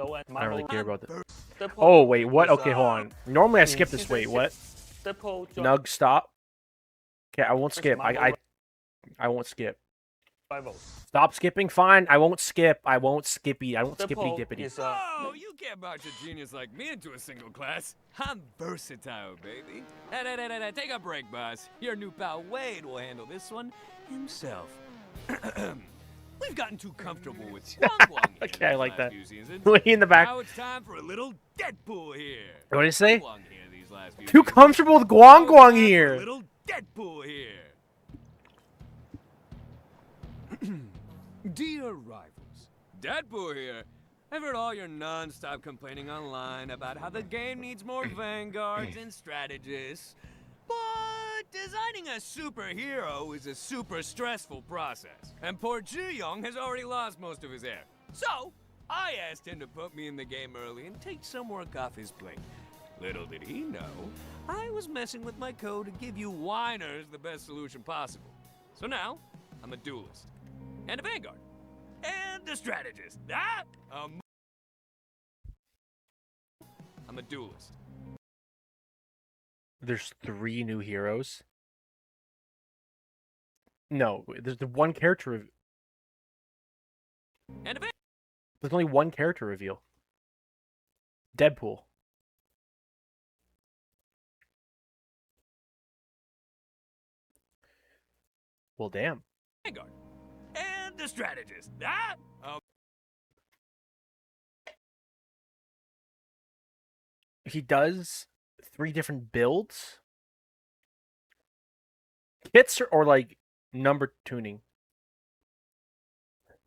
Hero and I don't really Marvel. care about that. Deadpool Oh, wait, what? is, Okay, hold on. Normally I skip this. season Wait, what? 6, Deadpool joined Nug, stop. Okay, I won't with skip. Marvel I won't skip. Rivals. Stop skipping. Fine. I won't skip. I won't skippy. I won't skippity Deadpool dippity. is Oh, you can't march a genius like me into a single class. I'm versatile, baby. Hey, take a break, boss. Your new pal Wade will handle this one himself. We've gotten too comfortable with Guang Okay, I like that. Way Way in the back. Now it's time for a little Deadpool here. What did he say? Guang here these last few Too seasons. comfortable with Now it's Guang time for a here. little Deadpool here. Dear rivals, Deadpool here. I've heard all your non-stop complaining online about how the game needs more vanguards and strategists. But designing a superhero is a super stressful process, and poor Ji-young has already lost most of his hair. So, I asked him to put me in the game early and take some work off his plate. Little did he know, I was messing with my code to give you whiners the best solution possible. So now, I'm a duelist, and a vanguard, and a strategist. I'm a duelist. There's 3 new heroes. No, there's the one character. And a There's only one character reveal. Deadpool. Well, damn. vanguard, and a strategist. He does 3 different builds. Kits or like number tuning.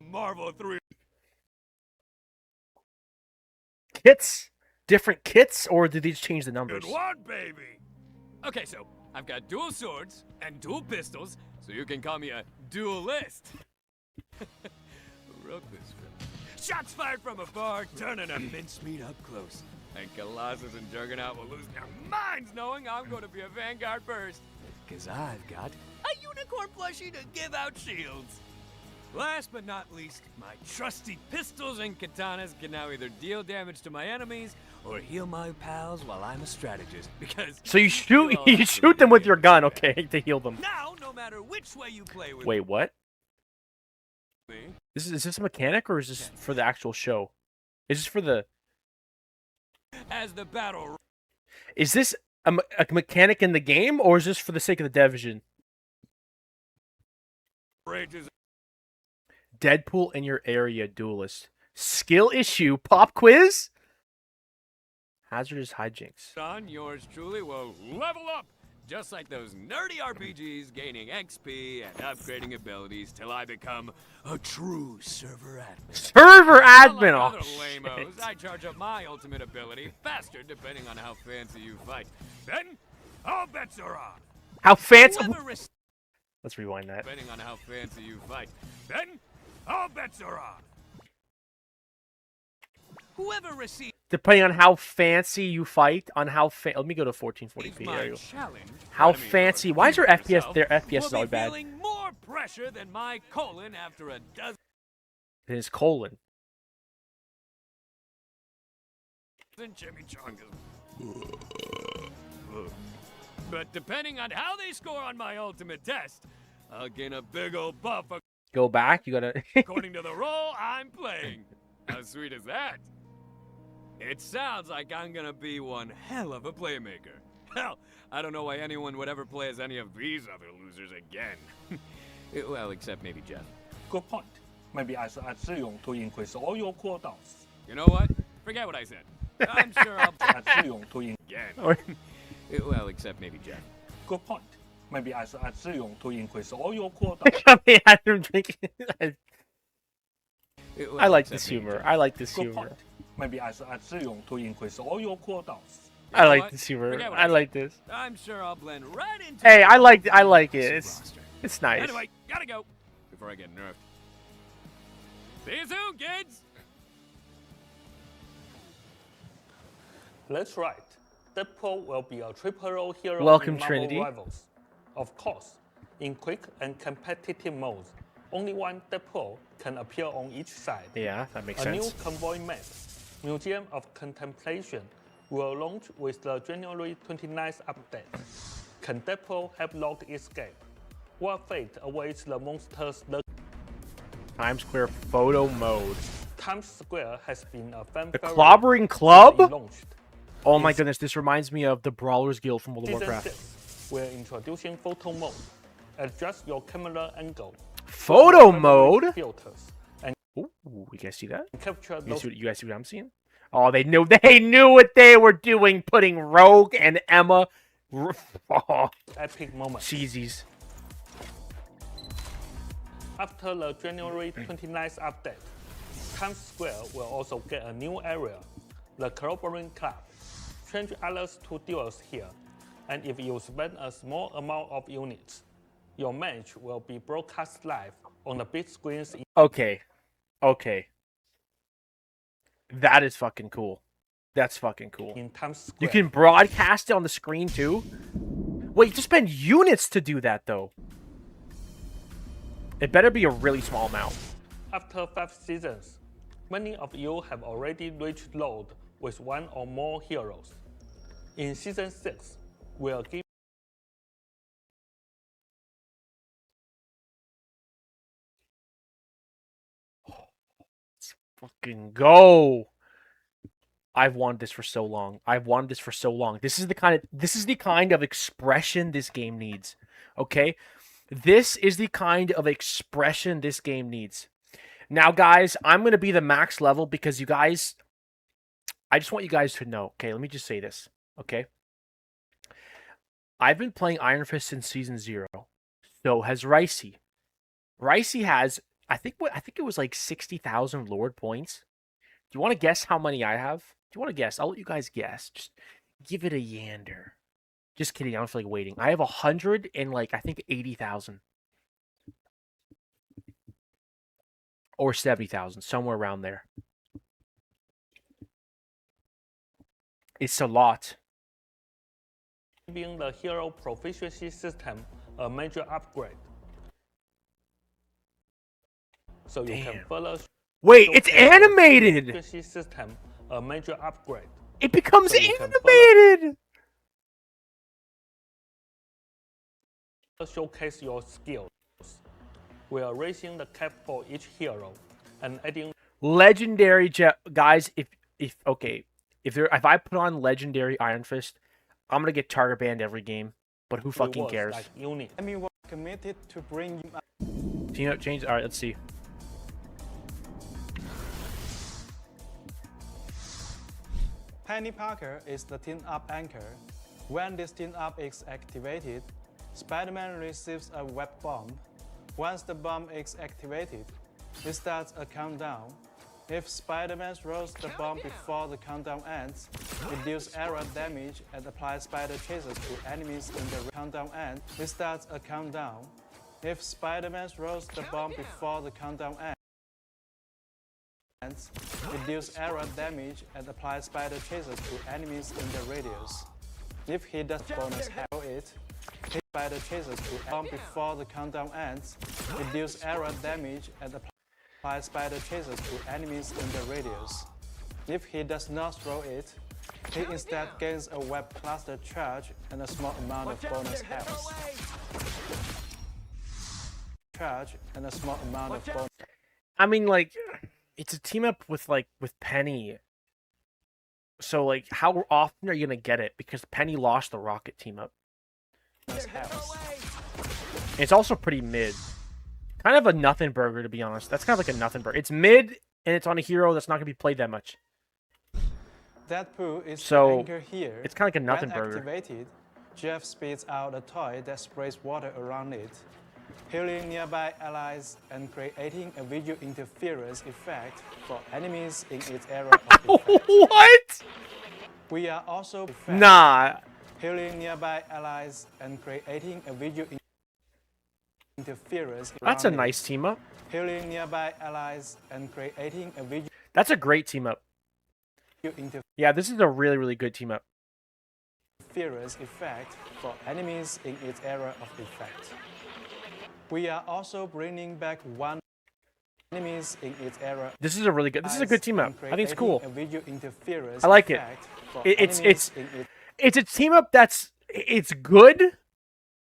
Marvel 3. Kits? Different kits, or did they just change the numbers? Good one, baby. Okay, so I've got dual swords and dual pistols, so you can call me a duelist. Who wrote this film? Shots fired from afar, turning a mincemeat up close. And Colossus and Juggernaut will lose their minds knowing I'm going to be a vanguard first. Cause I've got a unicorn plushie to give out shields. Last but not least, my trusty pistols and katanas can now either deal damage to my enemies or heal my pals while I'm a strategist. Because So you shoot them with your gun, okay, to heal them. now, no matter which way you play with Wait, what? me, Is this a mechanic or is this for the actual show? Is this for the? as the battle Is this a mechanic in the game or is this for the sake of the division? rages Deadpool in your area duelist. Skill issue pop quiz. Hazardous hijinks. on, yours truly will level up, just like those nerdy RPGs, gaining XP and upgrading abilities till I become a true server admin. Server admin. Unlike Oh, other shit. lamos, I charge up my ultimate ability faster depending on how fancy you fight. Then, all bets are on. How fancy. Whoever rec- Let's rewind that. depending on how fancy you fight. Then, all bets are on. Whoever receives Depending on how fancy you fight, on how let me go to 1440p. There my you go. challenge, How enemy fancy? or Why is your yourself, FPS? Their FPS is will all be bad. feeling more pressure than my colon after a dozen It is colon. chimichangas. But depending on how they score on my ultimate test, I'll gain a big old buff Go back. You gotta. according to the role I'm playing. How sweet is that? It sounds like I'm gonna be one hell of a playmaker. Hell, I don't know why anyone would ever play as any of these other losers again. Well, except maybe Jeff. Good point. Maybe I should add Ziyong to increase all your cooldowns. You know what? Forget what I said. I'm sure I'll Add Ziyong to again. Or- Well, except maybe Jeff. Good point. Maybe I should add Ziyong to increase all your cooldowns. I mean, I don't drink. I Well, like except this maybe humor. Jeff. I like this Good humor. point. Maybe I should add Ziyong to increase all your cooldowns. You I know like what? this humor. Forget what I said. like this. I'm sure I'll blend right into. Hey, the I like it. roster. It's nice. Anyway, gotta go before I get nerfed. See you soon, kids. That's right. Deadpool will be a triple role hero Welcome, in Marvel Trinity. Rivals. Of course, in quick and competitive modes, only one Deadpool can appear on each side. Yeah, that makes A new sense. convoy map, Museum of Contemplation will launch with the January 29th update. Can Deadpool help Locke escape? What fate awaits the monsters? Times Square photo mode. Times Square has been a fan The favorite Clobbering since Club? it launched. Oh my goodness, this reminds me of the Brawlers Guild from World of Season Warcraft. 6, we're introducing photo mode. Adjust your camera angle. Photo Favorite mode? Filters and Ooh, you guys see that? capture You those guys see what I'm seeing? Oh, they knew what they were doing, putting Rogue and Emma. Oh, epic moments. cheesies. After the January 29th update, Times Square will also get a new area, the Clobbering Club. Change others to duels here, and if you spend a small amount of units, your match will be broadcast live on the big screens Okay. That is fucking cool. That's fucking cool. in Times Square. You can broadcast it on the screen too? Wait, you have to spend units to do that though. It better be a really small amount. After 5 seasons, many of you have already reached load with one or more heroes. In Season 6, we'll give Fucking go. I've wanted this for so long. This is the kind of expression this game needs. Okay? This is the kind of expression this game needs. Now, guys, I'm going to be the max level because you guys... I just want you guys to know. Okay, let me just say this. Okay? I've been playing Iron Fist since Season 0. So has Ricey. Ricey has... I think it was like 60,000 Lord points. Do you want to guess how many I have? Do you want to guess? I'll let you guys guess. Just give it a yander. Just kidding. I don't feel like waiting. I have 100 and like I think 80,000 or 70,000, somewhere around there. It's a lot. giving the hero proficiency system a major upgrade. So you can further Wait, it's animated. proficiency system a major upgrade. It becomes So you can animated. Showcase your skills. We are raising the cap for each hero and adding Legendary guys. If I put on legendary Iron Fist, I'm gonna get target banned every game. But who fucking rewards cares? like unit. Enemy was committed to bring you up. Team up change. All right, let's see. Penny Parker is the team-up anchor. When this team-up is activated, Spider-Man receives a web bomb. Once the bomb is activated, it starts a countdown. If Spider-Man throws the bomb before the countdown ends, it deals arrow damage and applies spider chases to enemies in the countdown ends. It starts a countdown. If Spider-Man throws the bomb before the countdown ends, it deals arrow damage and applies spider chases to enemies in the radius. If he does bonus arrow it, his spider chases to bomb before the countdown ends, it deals arrow damage and applies spider chases to enemies in the radius. If he does not throw it, he instead gains a web cluster charge and a small amount of bonus health. I mean, like, it's a team up with Penny. So like, how often are you gonna get it? Because Penny lost the Rocket team up. It's also pretty mid. Kind of a nothing burger, to be honest. That's kind of like a nothing burger. It's mid, and it's on a hero that's not gonna be played that much. Deadpool is So, the anchor here. it's kind of like a nothing When burger. activated, Jeff spits out a toy that sprays water around it, healing nearby allies and creating a visual interference effect for enemies in its area of effect. What? We are also Nah. healing nearby allies and creating a visual interference. That's a around it. nice team up. Healing nearby allies and creating a visual That's a great team up. Yeah, this is a really, really good team up. interference effect for enemies in its area of effect. We are also bringing back one enemies in its area. This is a really good. This is a good team up. I think it's cool. A visual interference I like it. effect for It's enemies in it's a team up it's good,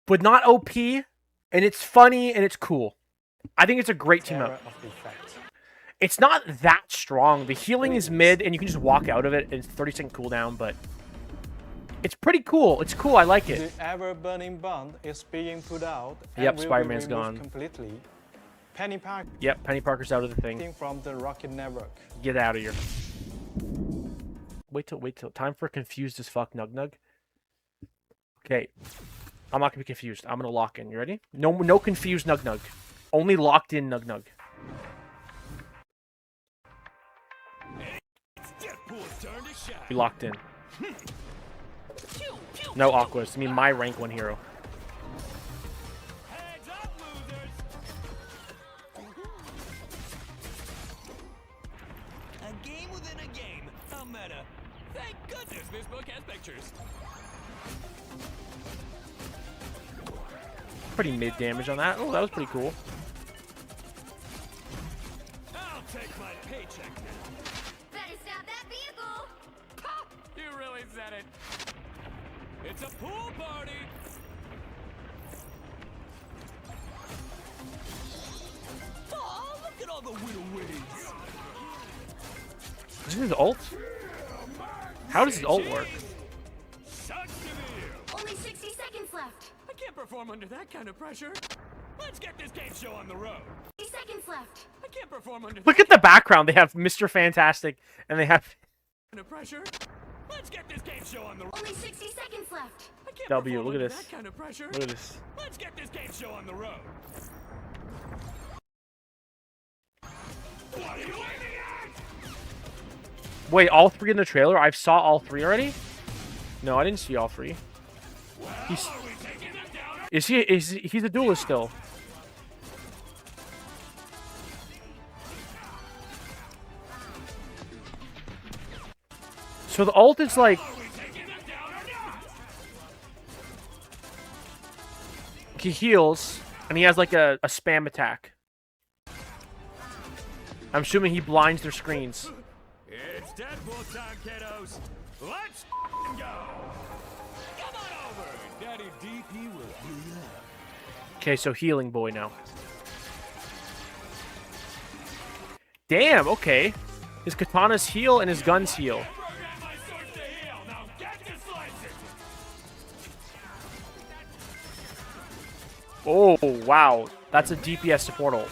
but not OP, and it's funny and it's cool. I think it's a great team area up. of effect. It's not that strong. The healing is mid, and you can just walk out of it. And it's 30-second cooldown, but it's pretty cool. It's cool. I like it. The ever-burning bond is being put out and Yep, will be Spider-Man's removed gone. completely. Penny Parker Yep, Penny Parker's out of the thing. from the Rocket Network. Get out of here. Wait till. Time for confused as fuck Nugnug. Okay. I'm not gonna be confused. I'm gonna lock in. You ready? No confused Nugnug. Only locked in Nugnug. Be locked in. No Aquas. I mean my rank 1 hero. Heads up, losers! A game within a game. A meta. Thank goodness this book has pictures. Pretty mid damage on that. Oh, that was pretty cool. I'll take my paycheck now. Better stop that vehicle! Ha! You really said it. It's a pool party. Oh, look at all the little witties. Is this his ult? How does his ult work? Sucks to be you. Only 60 seconds left. I can't perform under that kind of pressure. Let's get this game show on the road. 60 seconds left. I can't perform under Look at the background. They have Mr. Fantastic, and they have that kind of pressure. Let's get this game show on the road. Only 60 seconds left. I can't W, perform look at under this. that kind of pressure. Look at this. Let's get this game show on the road. What are you aiming at? Wait, all 3 in the trailer? I saw all 3 already? No, I didn't see all 3. He's Are we taking them down? he's a duelist still. So the ult is like Are we taking them down or not? he heals and he has like a spam attack. I'm assuming he blinds their screens. It's Deadpool time, kiddos. Let's go. Come on over. Daddy DP will heal you up. Okay, so healing boy now. Damn, okay. His katanas heal and his guns heal. Program my sword to heal. Now get to slicing. Oh, wow. That's a DPS support ult.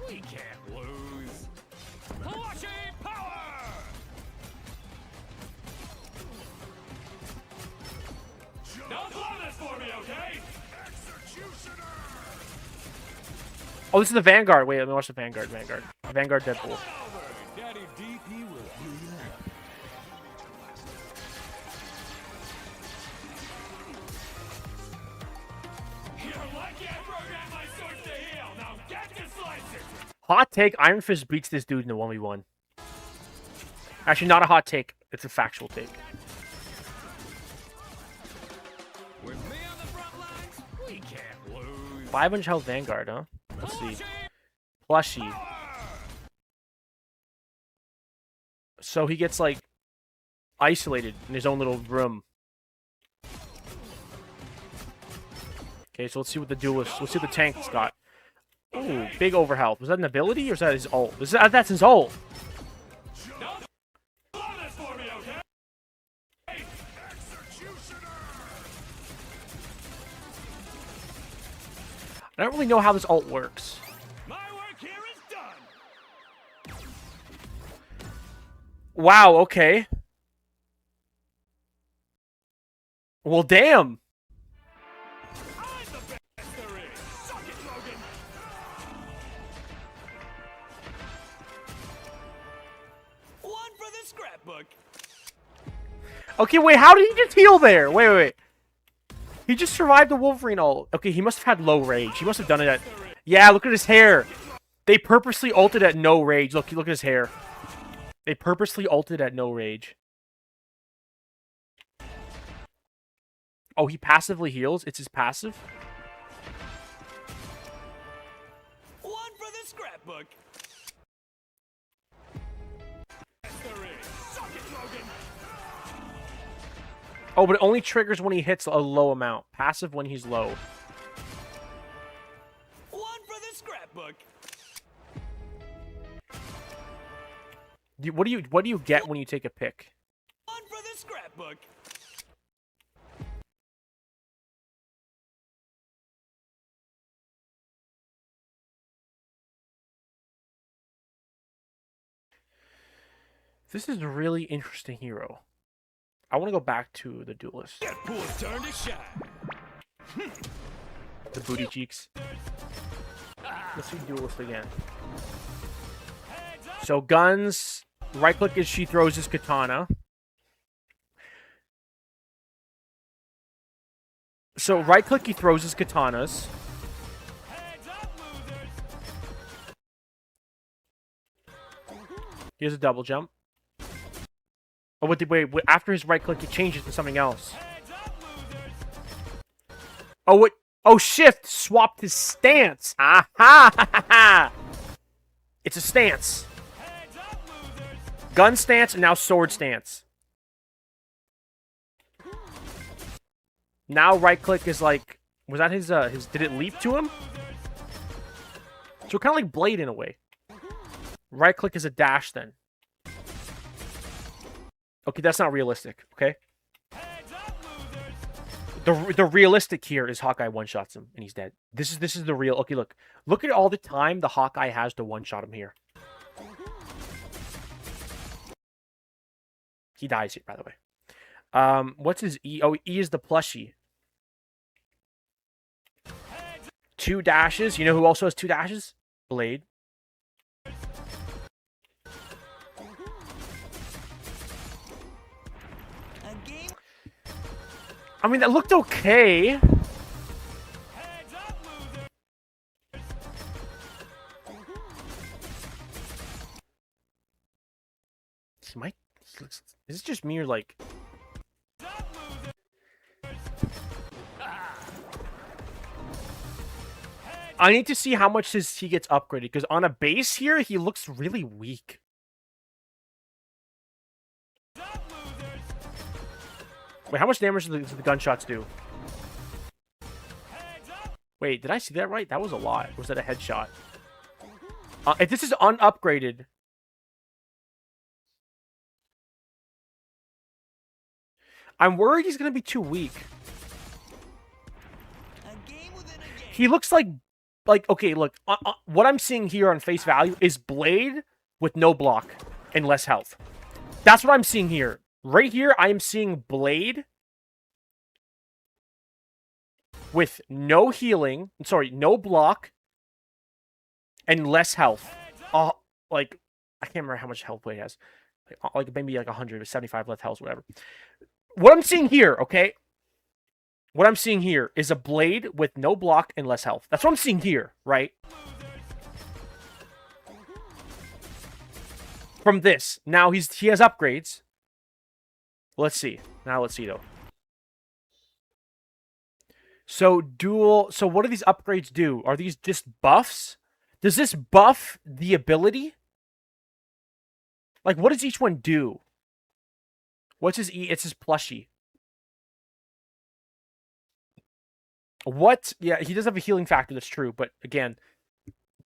We can't lose. Flashy power. Don't blow this for me, okay? Executioner. Oh, this is the Vanguard. Wait, let me watch the Vanguard. Vanguard Deadpool. Over. Daddy DP will heal you up. You're lucky I programmed my sword to heal. Now get to slicing. Hot take, Iron Fist beats this dude in a 1v1. Actually, not a hot take. It's a factual take. With me on the front lines, we can't lose. 500 health Vanguard, huh? Let's see. Plushie. So he gets, like, isolated in his own little room. Okay, so let's see what the duelist, let's see what the tank's got. Ooh, big overhealth. Was that an ability or is that his ult? That's his ult. Blow this for me, okay? Executioner. I don't really know how this ult works. My work here is done. Wow, okay. Well, damn. I'm the best there is. Suck it, Logan. One for the scrapbook. Okay, wait, how did he just heal there? Wait. He just survived the Wolverine ult. Okay, he must have had low rage. He must have done it at... Yeah, look at his hair. They purposely ulted at no rage. Look at his hair. They purposely ulted at no rage. Oh, he passively heals? It's his passive? One for the scrapbook. Oh, but it only triggers when he hits a low amount. Passive when he's low. One for the scrapbook. What do you get when you take a pick? One for the scrapbook. This is a really interesting hero. I want to go back to the duelist. Deadpool's turn to shine. The booty cheeks. Let's see duelist again. So guns, right click as she throws his katana. So right click, he throws his katanas. He has a double jump. Oh, wait, after his right click, it changes to something else. Oh, what? Oh, shift swapped his stance. Aha! It's a stance. Gun stance and now sword stance. Now right click is like, was that his did it leap to him? So kind of like Blade in a way. Right click is a dash then. Okay, that's not realistic, okay? The realistic here is Hawkeye one-shots him and he's dead. This is the real. Okay, look at all the time the Hawkeye has to one-shot him here. He dies here, by the way. What's his E? Oh, E is the plushie. 2 dashes. You know who also has 2 dashes? Blade. I mean, that looked okay. Is it just me or like... I need to see how much he gets upgraded, because on a base here, he looks really weak. Wait, how much damage do the gunshots do? Wait, did I see that right? That was a lot. Or was that a headshot? If this is unupgraded... I'm worried he's going to be too weak. He looks like okay, look. What I'm seeing here on face value is Blade with no block and less health. That's what I'm seeing here. Right here, I am seeing Blade with no healing. Sorry, no block and less health. Like, I can't remember how much health Blade has. Like maybe like 175 left health, whatever. What I'm seeing here, okay? What I'm seeing here is a Blade with no block and less health. That's what I'm seeing here, right? From this. Now he has upgrades. Let's see. Now let's see though. So what do these upgrades do? Are these just buffs? Does this buff the ability? Like, what does each one do? What's his E? It's his plushie. What? Yeah, he does have a healing factor, that's true. But again,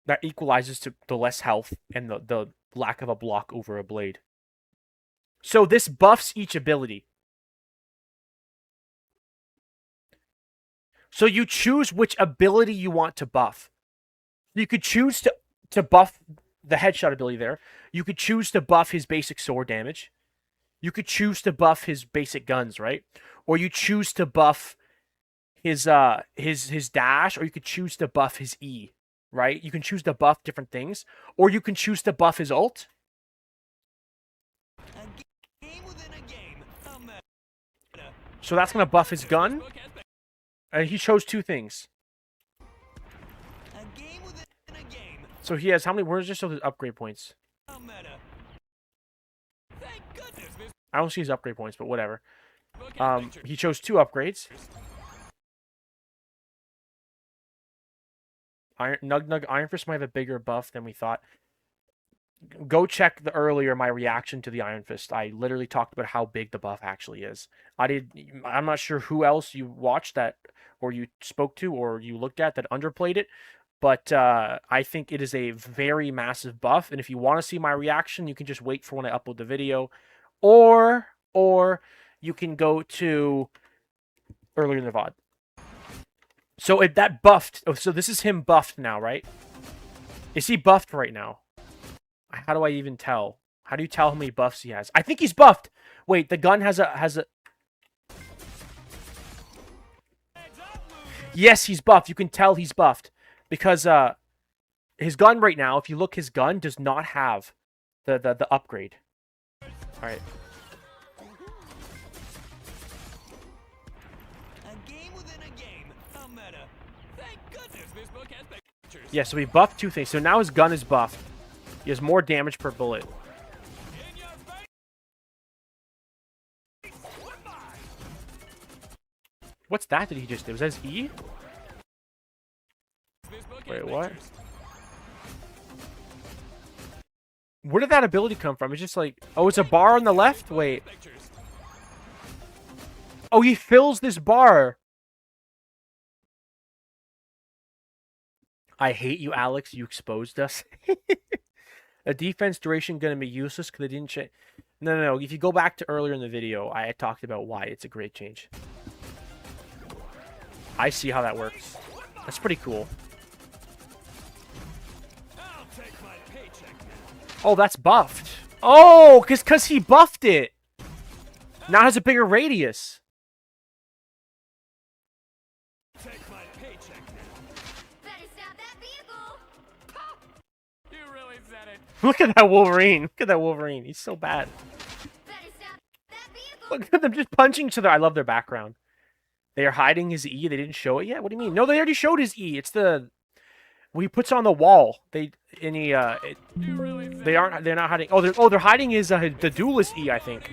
that equalizes to the less health and the lack of a block over a Blade. So this buffs each ability. So you choose which ability you want to buff. You could choose to buff the headshot ability there. You could choose to buff his basic sword damage. You could choose to buff his basic guns, right? Or you choose to buff his dash, or you could choose to buff his E, right? You can choose to buff different things, or you can choose to buff his ult. So that's gonna buff his gun, and he chose 2 things. So he has how many? Where's just his upgrade points? I don't see his upgrade points, but whatever. He chose 2 upgrades. Iron Fist might have a bigger buff than we thought. go check the earlier my reaction to the Iron Fist. I literally talked about how big the buff actually is. I'm not sure who else you watched that, or you spoke to, or you looked at that underplayed it, but I think it is a very massive buff. And if you want to see my reaction, you can just wait for when I upload the video, or you can go to earlier in the VOD. So if that buffed, so this is him buffed now, right? Is he buffed right now? How do I even tell? How do you tell how many buffs he has? I think he's buffed. Wait, the gun has a. Yes, he's buffed. You can tell he's buffed because his gun right now, if you look, his gun does not have the upgrade. All right. A game within a game. A meta. Thank goodness this book has pictures. Yeah, so he buffed two things. So now his gun is buffed. He has more damage per bullet. In your face. Goodbye. What's that he just did? Was that his E? This book has Wait, what? pictures. Where did that ability come from? It's just like, oh, it's a bar on the left? Wait. Pictures. Oh, he fills this bar. I hate you, Alex. You exposed us. A defense duration going to be useless because they didn't change. No. If you go back to earlier in the video, I talked about why it's a great change. I see how that works. That's pretty cool. I'll take my paycheck now. Oh, that's buffed. Oh, because he buffed it. Now it has a bigger radius. Take my paycheck now. Better stop that vehicle. You really said it. Look at that Wolverine. Look at that Wolverine. He's so bad. Better stop that vehicle. Look at them just punching each other. I love their background. They are hiding his E. They didn't show it yet. What do you mean? No, they already showed his E. It's the he puts it on the wall. They You really said they're not hiding. Oh, they're hiding his the duelist E, I think.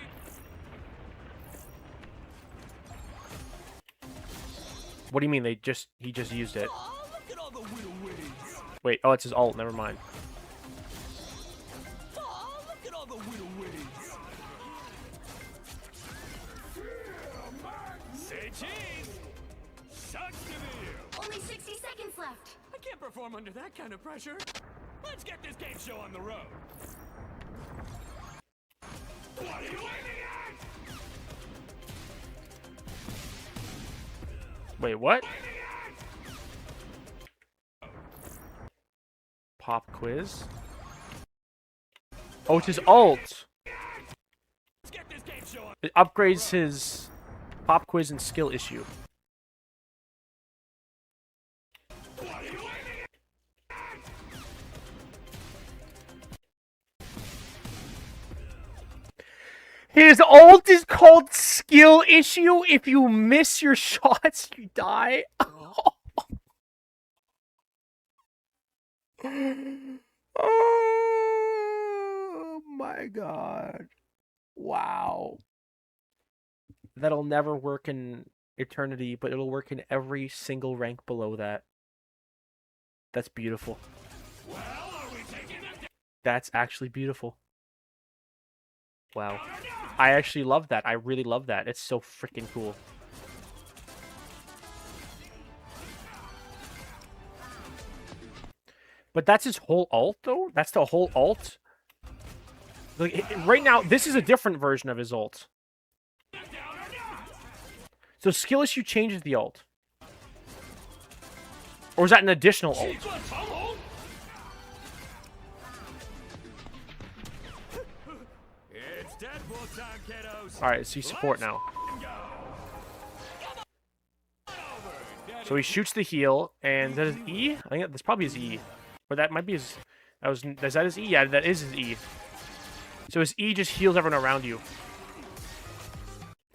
What do you mean? He just used it. Oh, look at all the whittle witties. Wait. Oh, it's his alt. Never mind. Oh, look at all the whittle witties. Say cheese. Sucks to be you. Only 60 seconds left. I can't perform under that kind of pressure. Let's get this game show on the road. What are you aiming at? Wait, what? Pop quiz. Oh, it's his alt. Let's get this game show on. It upgrades his pop quiz and skill issue. His ult is called skill issue. If you miss your shots, you die. Oh my god. Wow. That'll never work in Eternity, but it'll work in every single rank below that. That's beautiful. Well, are we taking it? That's actually beautiful. Wow. I actually love that. I really love that. It's so freaking cool. But that's his whole ult, though? That's the whole ult? Like, right now, this is a different version of his ult. So skill issue changes the ult. Or is that an additional ult? It's Deadpool time, kiddos. Alright, so he's support now. So he shoots the heal, and is that his E? I think that's probably his E. Or that might be his... Is that his E? Yeah, that is his E. So his E just heals everyone around you.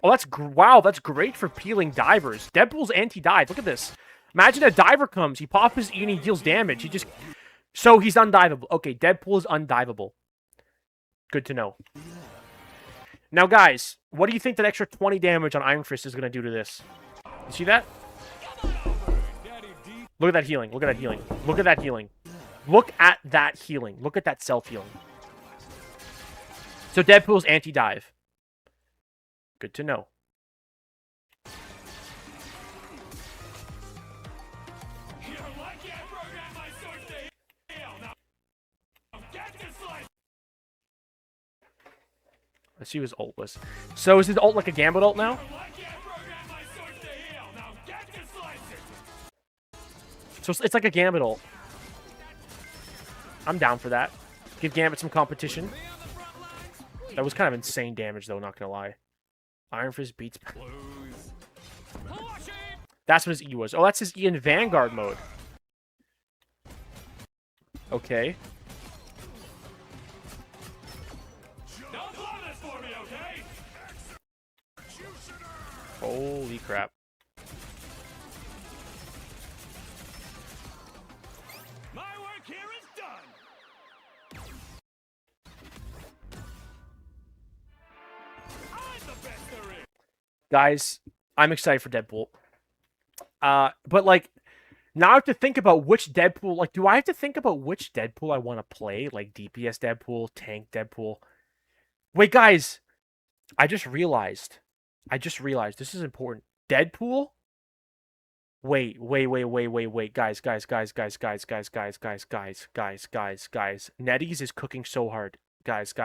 Oh, wow, that's great for peeling divers. Deadpool's anti-dive. Look at this. Imagine a diver comes. He pops his E and he deals damage. He just... So he's undivable. Okay, Deadpool is undivable. Good to know. Now, guys, what do you think that extra 20 damage on Iron Fist is going to do to this? You see that? Look at that healing. Look at that healing. Look at that healing. Look at that healing. Look at that self-healing. So Deadpool's anti-dive. Good to know. Let's see what his ult was. So is his ult like a Gambit ult now? So it's like a Gambit ult. I'm down for that. Give Gambit some competition. That was kind of insane damage, though, not gonna lie. Iron Fist beats... That's what his E was. Oh, that's his E in Vanguard mode. Okay. Holy crap. My work here is done. I'm the best there is. Guys, I'm excited for Deadpool. But, like, now I have to think about which Deadpool... Like, do I have to think about which Deadpool I want to play? Like, DPS Deadpool, Tank Deadpool. Wait, guys. I just realized. This is important. Deadpool? Wait. Guys. NetEase is cooking so hard. Guys.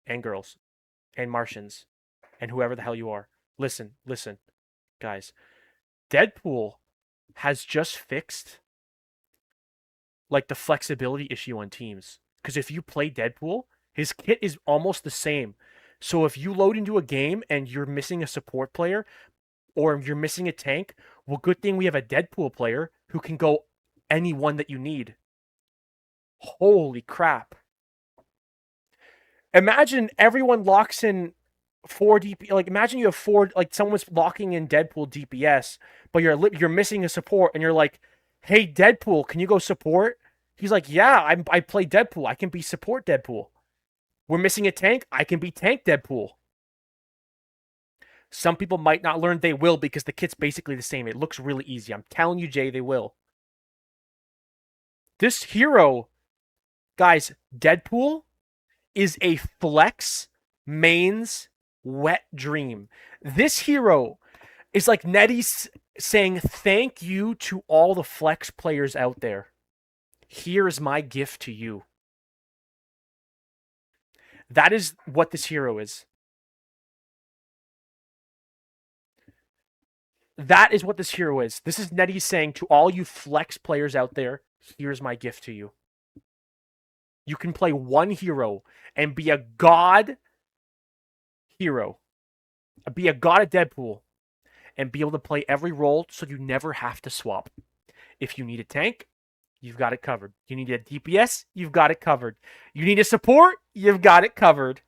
And girls. And Martians. And whoever the hell you are. Listen. Guys. Deadpool has just fixed, like, the flexibility issue on teams. Because if you play Deadpool, his kit is almost the same. So if you load into a game and you're missing a support player or you're missing a tank, well, good thing we have a Deadpool player who can go any one that you need. Holy crap. Imagine everyone locks in 4 DP. Like, imagine you have 4, like, someone's locking in Deadpool DPS, but you're missing a support, and you're like, hey, Deadpool, can you go support? He's like, yeah, I play Deadpool. I can be support Deadpool. We're missing a tank. I can be tank Deadpool. Some people might not learn. They will, because the kit's basically the same. It looks really easy. I'm telling you, Jay, they will. This hero, guys, Deadpool is a flex mains wet dream. This hero is like NetEase saying thank you to all the flex players out there. Here is my gift to you. That is what this hero is. That is what this hero is. This is NetEase saying to all you flex players out there, here's my gift to you. You can play one hero and be a god hero. Be a god at Deadpool. And be able to play every role so you never have to swap. If you need a tank, you've got it covered. You need a DPS, you've got it covered. You need a support, you've got it covered.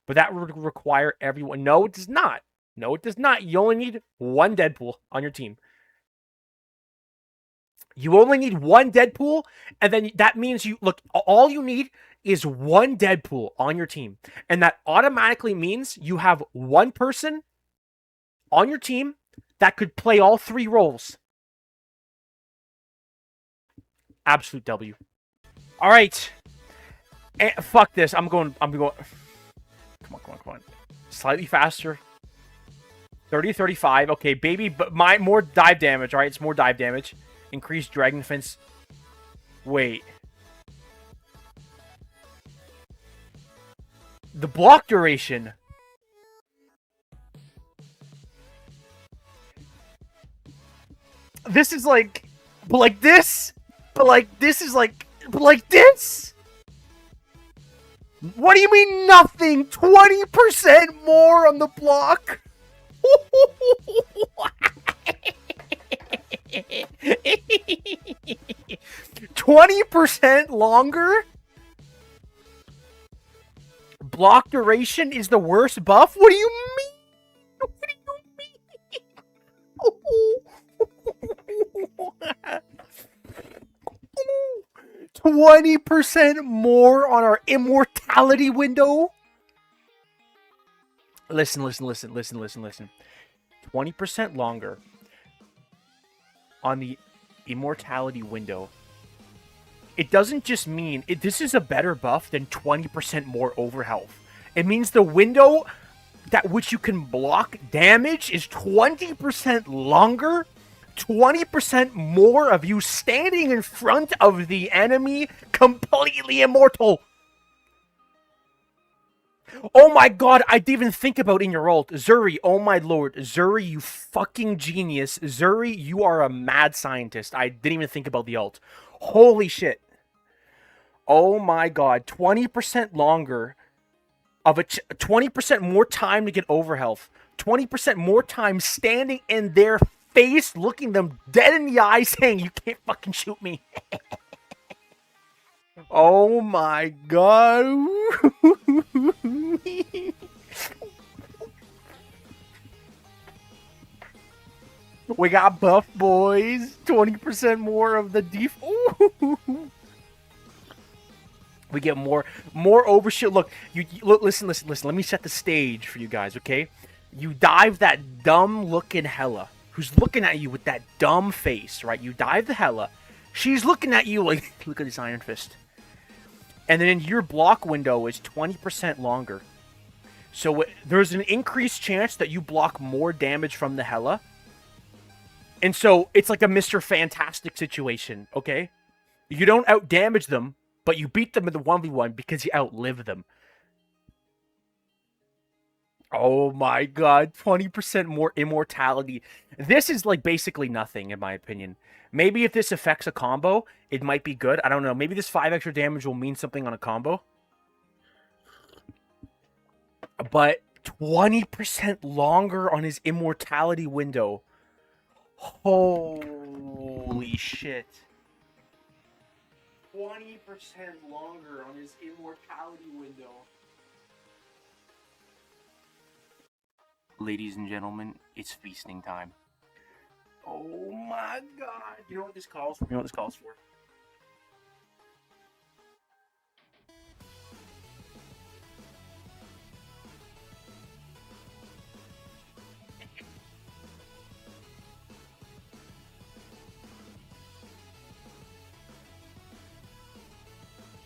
But that would require everyone. No, it does not. No, it does not. You only need one Deadpool on your team. You only need one Deadpool, and then that means you look. All you need is one Deadpool on your team, and that automatically means you have one person on your team that could play all 3 roles. Absolute W. All right, fuck this. I'm going. Come on. Slightly faster. 30-35. Okay, baby, but more dive damage. All right, it's more dive damage. Increased dragon defense. Wait. The block duration. This is like... But like this? But like this is like... But like this? What do you mean nothing? 20% more on the block? 20% longer? Block duration is the worst buff? What do you mean? What do you mean? 20% more on our immortality window? Listen. 20% longer on the immortality window it doesn't just mean this is a better buff than 20% more overhealth. It means the window that which you can block damage is 20% longer, 20% more of you standing in front of the enemy, completely immortal. Oh my god, I didn't even think about in your ult. Zuri, oh my lord. Zuri, you fucking genius. Zuri, you are a mad scientist. I didn't even think about the ult. Holy shit. Oh my god, 20% longer of 20% more time to get overhealth. 20% more time standing in their face, looking them dead in the eye, saying, you can't fucking shoot me. Oh my god. We got buff, boys. 20% more of the def. We get more overshield. Look, look, listen. Let me set the stage for you guys, okay? You dive that dumb looking Hella, who's looking at you with that dumb face, right? You dive the Hella. She's looking at you like, look at this Iron Fist. And then your block window is 20% longer. So there's an increased chance that you block more damage from the Hella. And so it's like a Mr. Fantastic situation, okay? You don't out-damage them, but you beat them in the 1v1 because you outlive them. Oh my god, 20% more immortality. This is like basically nothing, in my opinion. Maybe if this affects a combo, it might be good. I don't know. Maybe this 5 extra damage will mean something on a combo. But 20% longer on his immortality window. Holy shit. 20% longer on his immortality window. Ladies and gentlemen, it's feasting time. Oh my god. You know what this calls for? You know what this calls for?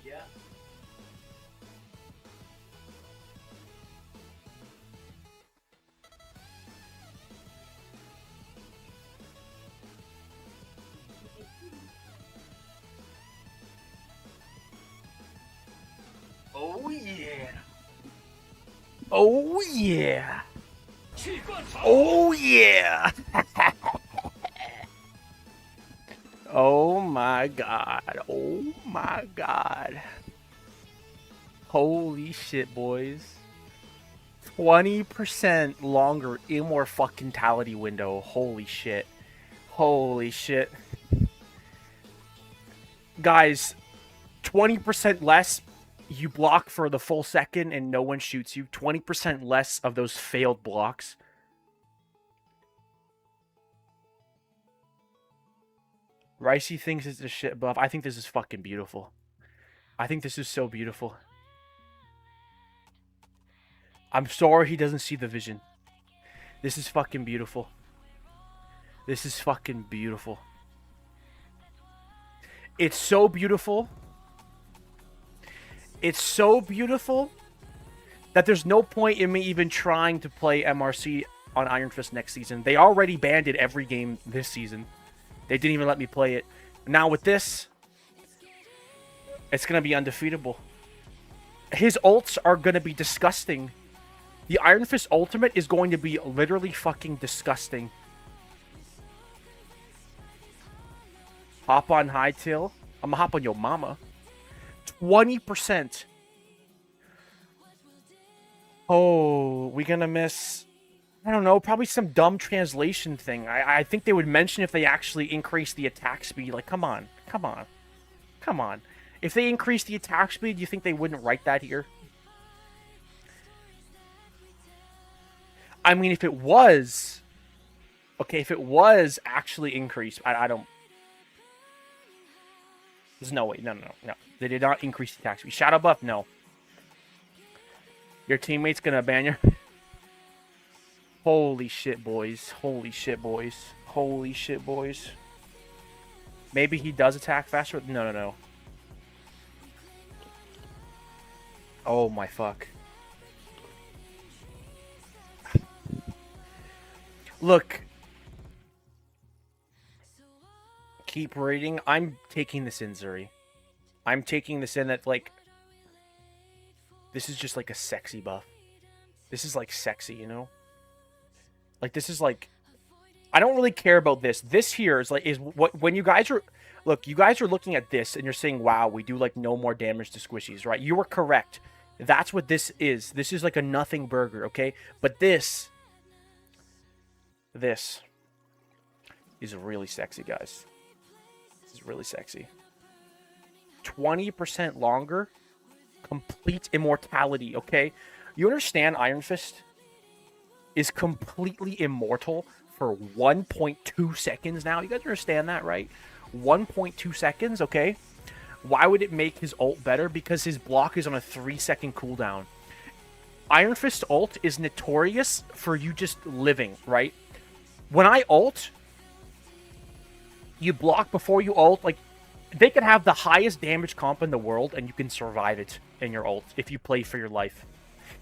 Yeah. Oh yeah. Oh yeah. Oh yeah. Oh my god. Oh my god. Holy shit, boys. 20% longer immor fucking tality window. Holy shit. Holy shit. Guys, 20% less you block for the full second and no one shoots you. 20% less of those failed blocks. Ricey thinks it's a shit buff. I think this is fucking beautiful. I think this is so beautiful. I'm sorry he doesn't see the vision. This is fucking beautiful. This is fucking beautiful. It's so beautiful. It's so beautiful that there's no point in me even trying to play MRC on Iron Fist next season. They already banned it every game this season. They didn't even let me play it. Now with this, it's going to be undefeatable. His ults are going to be disgusting. The Iron Fist ultimate is going to be literally fucking disgusting. Hop on Hightail. I'm gonna hop on your mama. 20%. Oh, we gonna miss... I don't know, probably some dumb translation thing. I think they would mention if they actually increase the attack speed. Like, come on. Come on. Come on. If they increase the attack speed, you think they wouldn't write that here? I mean, if it was... Okay, if it was actually increased, I don't... There's no way. No. They did not increase the attack speed. Shadow buff? No. Your teammate's gonna ban you. Holy shit, boys. Holy shit, boys. Holy shit, boys. Maybe he does attack faster? No. Oh my fuck. Look. Keep reading. I'm taking this in, Zuri. I'm taking this in that, like, this is just like a sexy buff. This is like sexy, you know? Like, this is like, I don't really care about this. This here is like, is what, when you guys are, look, you guys are looking at this and you're saying, wow, we do like no more damage to squishies, right? You were correct. That's what this is. This is like a nothing burger, okay? But this is really sexy, guys. This is really sexy. 20% longer. Complete immortality, okay? You understand Iron Fist is completely immortal for 1.2 seconds now? You guys understand that, right? 1.2 seconds, okay? Why would it make his ult better? Because his block is on a 3-second cooldown. Iron Fist ult is notorious for you just living, right? When I ult, you block before you ult. Like, they could have the highest damage comp in the world, and you can survive it in your ult if you play for your life.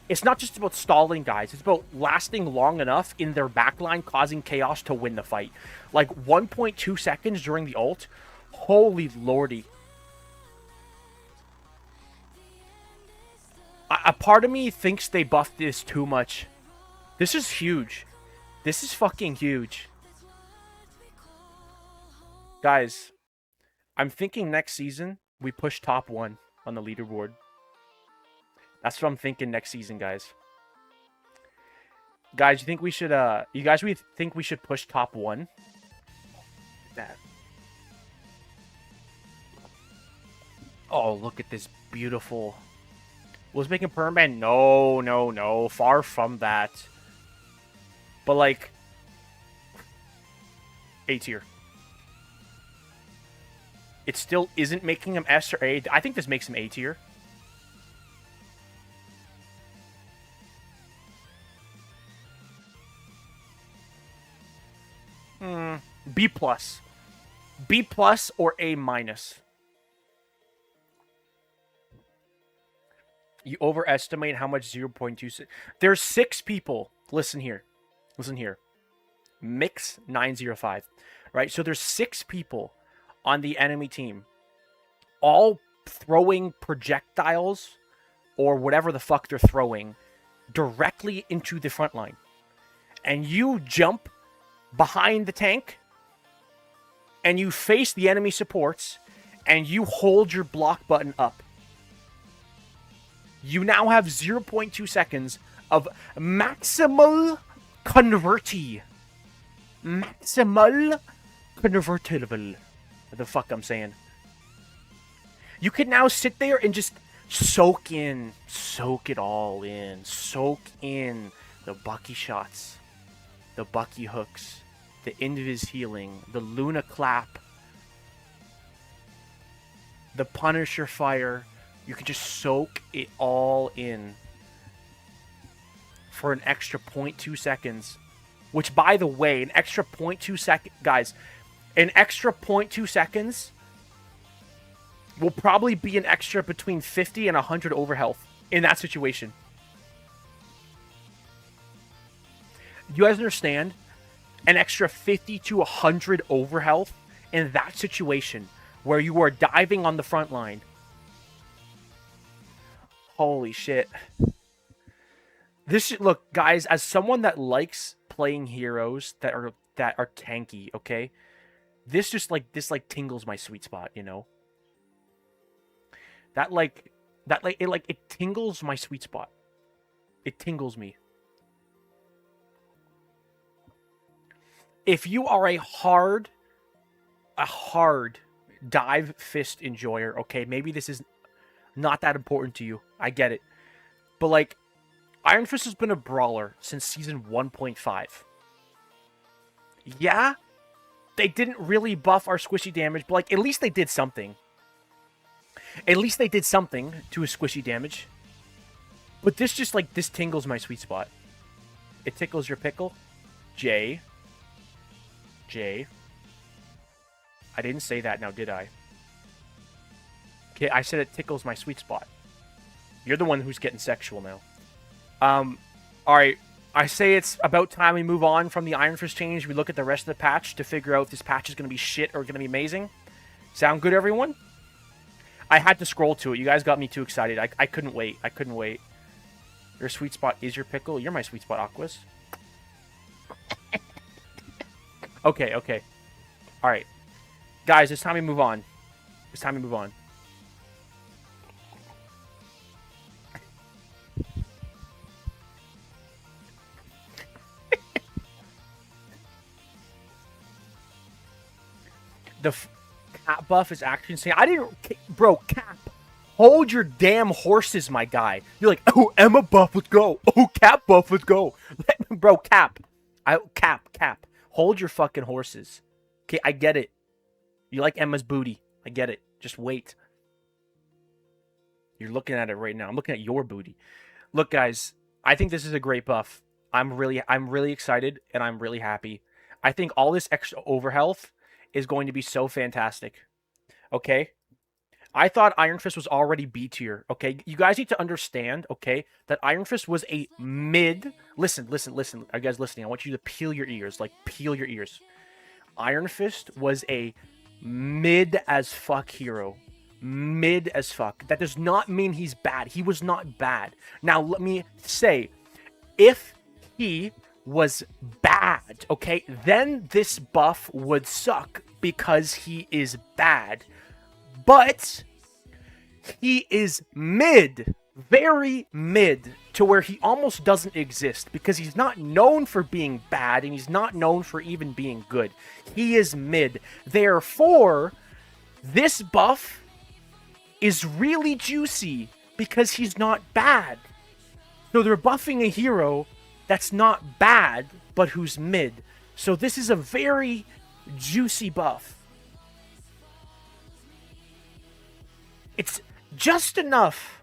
It's not just about stalling, guys. It's about lasting long enough in their backline, causing chaos to win the fight. Like, 1.2 seconds during the ult. Holy lordy. A part of me thinks they buffed this too much. This is huge. This is fucking huge. Guys, I'm thinking next season we push top 1 on the leaderboard. That's what I'm thinking next season, guys. Guys, you think we should we think we should push top 1? That. Oh, look at this beautiful. Was making permaban? No, no, no. Far from that. But like A tier. It still isn't making him S or A. I think this makes him A tier. B plus. B plus or A minus. You overestimate how much 0.26. There's 6 people. Listen here. Listen here. Mix 905. Right? So there's 6 people on the enemy team, all throwing projectiles or whatever the fuck they're throwing directly into the front line. And you jump behind the tank and you face the enemy supports and you hold your block button up. You now have 0.2 seconds of maximal converti. Maximal convertible. What the fuck I'm saying. You can now sit there and just soak it all in. Soak in the Bucky shots, the Bucky hooks, the Invis healing, the Luna clap, the Punisher fire. You can just soak it all in for an extra 0.2 seconds. Which, by the way, an extra 0.2 seconds, guys, an extra 0.2 seconds will probably be an extra between 50 and 100 overhealth in that situation. You guys understand? An extra 50 to 100 overhealth in that situation where you are diving on the front line. Holy shit. Look, guys, as someone that likes playing heroes that are tanky, okay? This tingles my sweet spot, you know? It tingles my sweet spot. It tingles me. If you are a hard dive fist enjoyer, okay, maybe this is not that important to you. I get it. But like, Iron Fist has been a brawler since season 1.5. Yeah, they didn't really buff our squishy damage, but like, at least they did something. At least they did something to his squishy damage. But this just like, this tingles my sweet spot. It tickles your pickle. J. I didn't say that now, did I? Okay, I said it tickles my sweet spot. You're the one who's getting sexual now. Alright. I say it's about time we move on from the Iron Fist change. We look at the rest of the patch to figure out if this patch is going to be shit or going to be amazing. Sound good, everyone? I had to scroll to it. You guys got me too excited. I couldn't wait. I couldn't wait. Your sweet spot is your pickle. You're my sweet spot, Aquas. Okay, okay. Alright. Guys, it's time we move on. It's time to move on. The Cap buff is actually insane. I didn't... Bro, Cap. Hold your damn horses, my guy. You're like, oh, Emma buff, let's go. Oh, Cap buff, let's go. Bro, Cap. Cap. Hold your fucking horses. Okay, I get it. You like Emma's booty. I get it. Just wait. You're looking at it right now. I'm looking at your booty. Look, guys, I think this is a great buff. I'm really excited, and I'm really happy. I think all this extra overhealth is going to be so fantastic. Okay? I thought Iron Fist was already B tier. Okay? You guys need to understand, okay, that Iron Fist was a mid... Listen. Are you guys listening? I want you to peel your ears. Like, peel your ears. Iron Fist was a mid as fuck hero. Mid as fuck. That does not mean he's bad. He was not bad. Now, let me say, if he was bad, okay, then this buff would suck because he is bad. But he is mid, very mid, to where he almost doesn't exist because he's not known for being bad and he's not known for even being good. He is mid. Therefore, this buff is really juicy because he's not bad. So they're buffing a hero that's not bad, but who's mid. So this is a very juicy buff. It's just enough.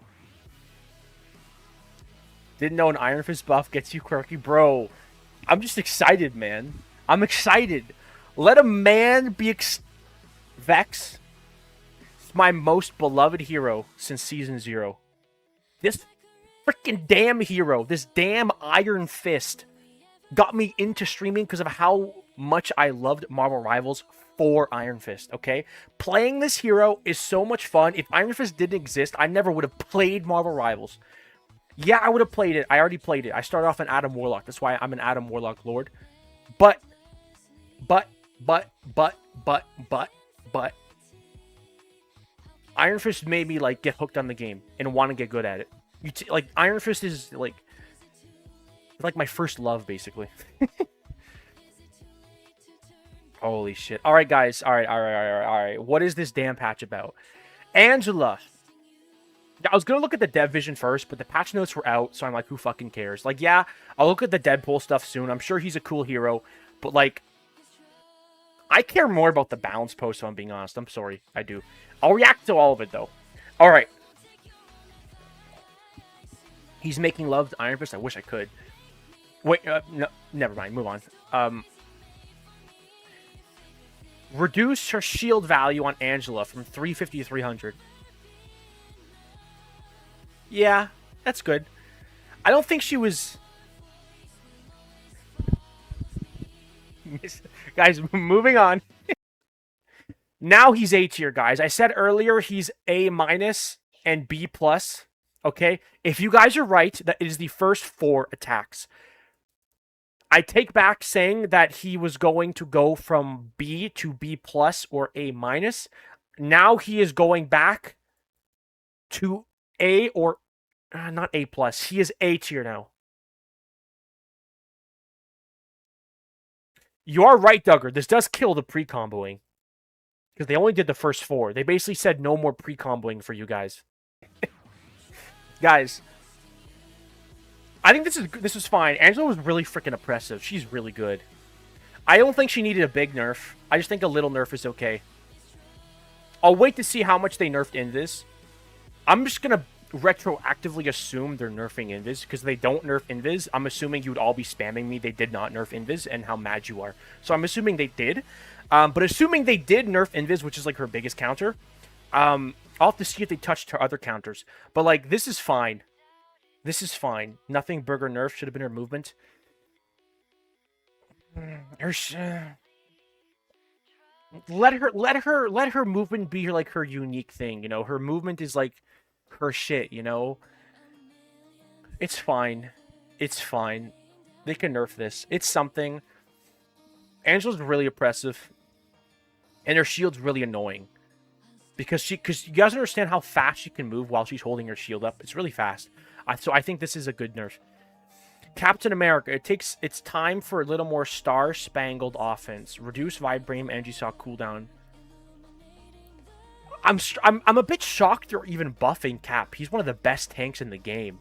Didn't know an Iron Fist buff gets you quirky. Bro, I'm just excited, man. I'm excited. Let a man be Vex. It's my most beloved hero since Season 0. This freaking damn hero, this damn Iron Fist, got me into streaming because of how much I loved Marvel Rivals for Iron Fist, okay? Playing this hero is so much fun. If Iron Fist didn't exist, I never would have played Marvel Rivals. Yeah, I would have played it. I already played it. I started off an Adam Warlock. That's why I'm an Adam Warlock Lord. But Iron Fist made me, like, get hooked on the game and want to get good at it. Like, Iron Fist is, like my first love, basically. Holy shit. All right, guys. All right. What is this damn patch about? Angela. I was going to look at the dev vision first, but the patch notes were out, so I'm like, who fucking cares? Like, yeah, I'll look at the Deadpool stuff soon. I'm sure he's a cool hero, but, like, I care more about the balance post, if I'm being honest. I'm sorry. I do. I'll react to all of it, though. All right. He's making love to Iron Fist. I wish I could. Wait, no, never mind. Move on. Reduce her shield value on Angela from 350 to 300. Yeah, that's good. I don't think she was... Guys, moving on. Now he's A tier, guys. I said earlier he's A- and B+. Okay? If you guys are right, that is the first 4 attacks. I take back saying that he was going to go from B to B+ or A-. Now he is going back to A or... not A+. He is A tier now. You are right, Duggar. This does kill the pre-comboing. Because they only did the first 4. They basically said no more pre-comboing for you guys. Guys, I think this is fine. Angela was really freaking oppressive. She's really good. I don't think she needed a big nerf. I just think a little nerf is okay. I'll wait to see how much they nerfed Invis. I'm just going to retroactively assume they're nerfing Invis, because they don't nerf Invis. I'm assuming you'd all be spamming me they did not nerf Invis and how mad you are. So I'm assuming they did. But assuming they did nerf Invis, which is like her biggest counter, I'll have to see if they touched her other counters. But, like, this is fine. This is fine. Nothing burger nerf should have been her movement. Let her movement be like her unique thing, you know? Her movement is like her shit, you know? It's fine. It's fine. They can nerf this. It's something. Angela's really oppressive. And her shield's really annoying. Because you guys understand how fast she can move while she's holding her shield up. It's really fast. So I think this is a good nerf. Captain America. It's time for a little more star-spangled offense. Reduce Vibranium energy sock cooldown. I'm a bit shocked they're even buffing Cap. He's one of the best tanks in the game.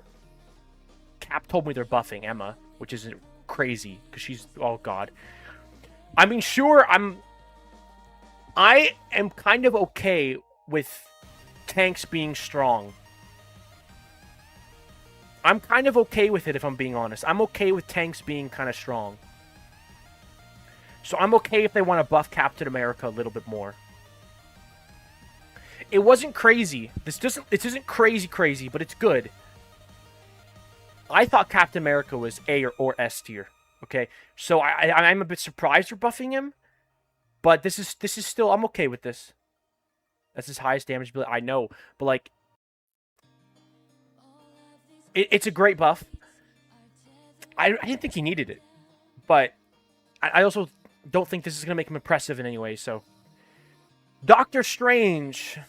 Cap told me they're buffing Emma, which is crazy because she's, oh god. I mean, sure, I am kind of okay with tanks being strong. I'm kind of okay with it, if I'm being honest. I'm okay with tanks being kind of strong. So I'm okay if they want to buff Captain America a little bit more. It wasn't crazy. This isn't crazy, but it's good. I thought Captain America was A or S tier. Okay, so I'm a bit surprised for buffing him, but this is still, I'm okay with this. That's his highest damage ability. I know, but like, it's a great buff. I didn't think he needed it, but I also don't think this is gonna make him impressive in any way. So, Doctor Strange,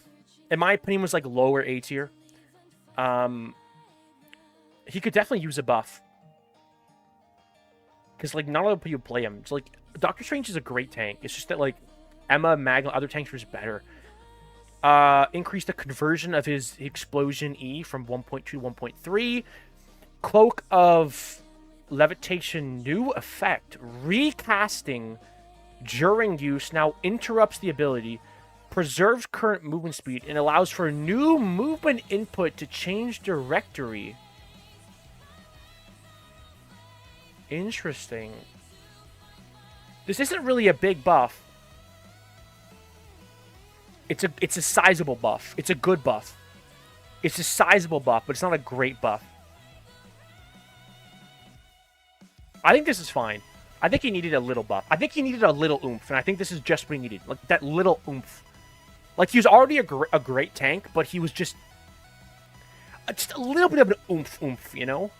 in my opinion, was like lower A tier. He could definitely use a buff. Because, like, not a lot of people play him. It's like, Doctor Strange is a great tank. It's just that, like, Emma, Magna, other tanks were just better. Increase the conversion of his explosion E from 1.2 to 1.3. Cloak of Levitation, new effect. Recasting during use now interrupts the ability, preserves current movement speed, and allows for new movement input to change directory. Interesting. This isn't really a big buff. It's a sizable buff. It's a good buff. It's a sizable buff, but it's not a great buff. I think this is fine. I think he needed a little buff. I think he needed a little oomph, and I think this is just what he needed. Like, that little oomph. Like, he was already a great tank, but he was just a little bit of an oomph, you know?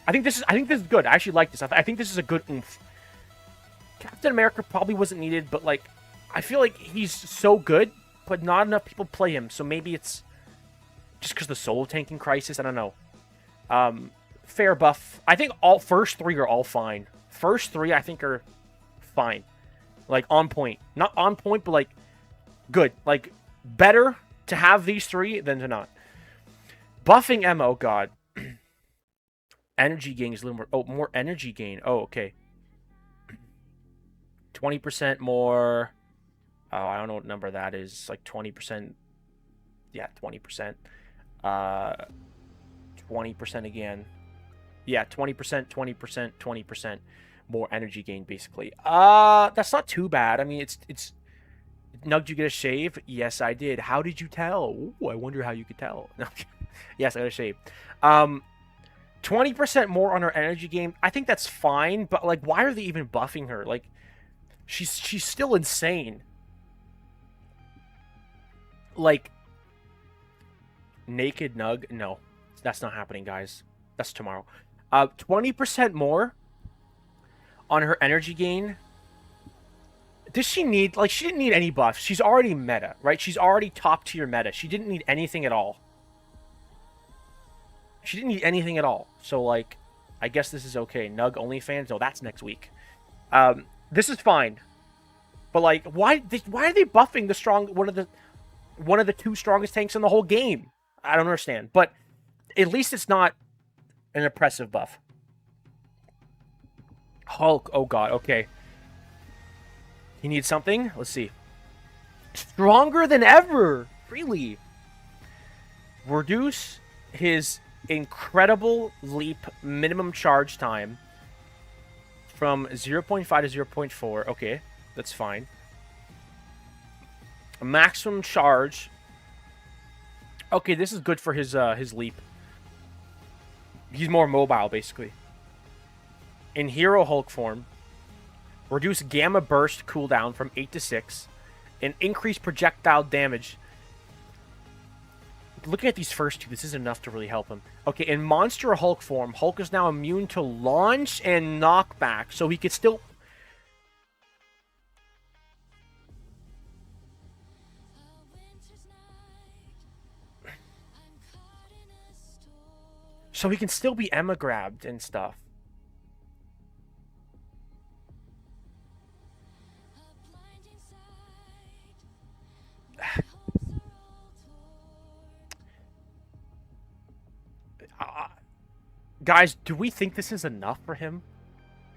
I think this is good. I actually like this. I think this is a good oomph. Captain America probably wasn't needed, but like, I feel like he's so good, but not enough people play him. So maybe it's just because the solo tanking crisis. I don't know. Fair buff. I think first three are all fine. First three I think are fine. Like on point. Not on point, but like good. Like better to have these three than to not. Buffing Emma, oh god. Energy gain is a little more... Oh, more energy gain. Oh, okay. 20% more... Oh, I don't know what number that is. Like 20%. Yeah, 20%. 20% again. Yeah, 20%, 20%, 20% more energy gain, basically. That's not too bad. I mean, it's... Nug, did you get a shave? Yes, I did. How did you tell? Ooh, I wonder how you could tell. Yes, I got a shave. 20% more on her energy gain. I think that's fine, but like, why are they even buffing her? Like, she's still insane. Like, naked Nug? No, that's not happening, guys. That's tomorrow. 20% more on her energy gain. Does she need, like, she didn't need any buffs. She's already meta, right? She's already top tier meta. She didn't need anything at all. She didn't need anything at all. So, like, I guess this is okay. Nug OnlyFans? No, that's next week. This is fine. But, like, why are they buffing the one of the two strongest tanks in the whole game? I don't understand. But at least it's not an oppressive buff. Hulk. Oh, God. Okay. He needs something? Let's see. Stronger than ever! Really? Reduce his incredible leap minimum charge time from 0.5 to 0.4. Okay, that's fine. Maximum charge Okay, this is good for his leap. He's more mobile, basically. In Hero Hulk form, reduce Gamma Burst cooldown from 8 to 6, and increase projectile damage. Looking at these first two, this is enough to really help him. Okay, in Monster Hulk form, Hulk is now immune to launch and knockback, so he could still... So he can still be Emma grabbed and stuff. Guys, do we think this is enough for him?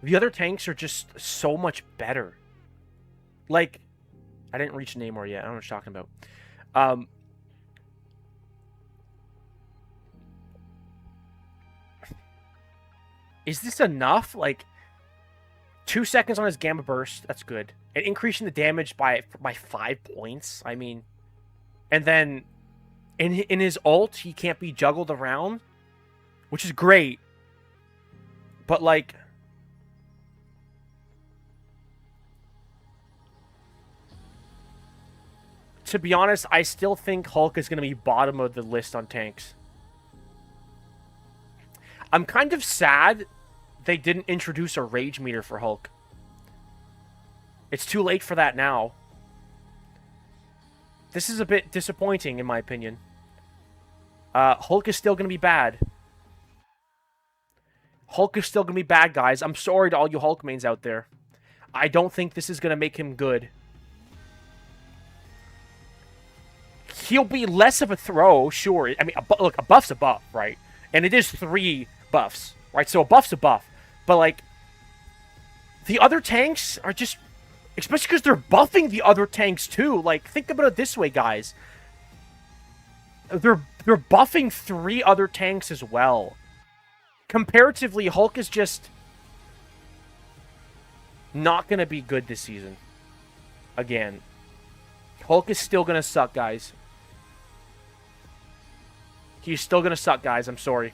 The other tanks are just so much better. Like, I didn't reach Namor yet. I don't know what you're talking about. Is this enough? Like, 2 seconds on his Gamma Burst. That's good. And increasing the damage by 5 points. I mean, and then in his ult, he can't be juggled around, which is great. But, like, to be honest, I still think Hulk is going to be bottom of the list on tanks. I'm kind of sad they didn't introduce a rage meter for Hulk. It's too late for that now. This is a bit disappointing, in my opinion. Hulk is still going to be bad. Hulk is still going to be bad, guys. I'm sorry to all you Hulk mains out there. I don't think this is going to make him good. He'll be less of a throw, sure. I mean, look, a buff's a buff, right? And it is 3 buffs, right? So a buff's a buff. But, like, the other tanks are just... Especially because they're buffing the other tanks, too. Like, think about it this way, guys. They're buffing 3 other tanks as well. Comparatively, Hulk is just not going to be good this season. Again. Hulk is still going to suck, guys. He's still going to suck, guys. I'm sorry.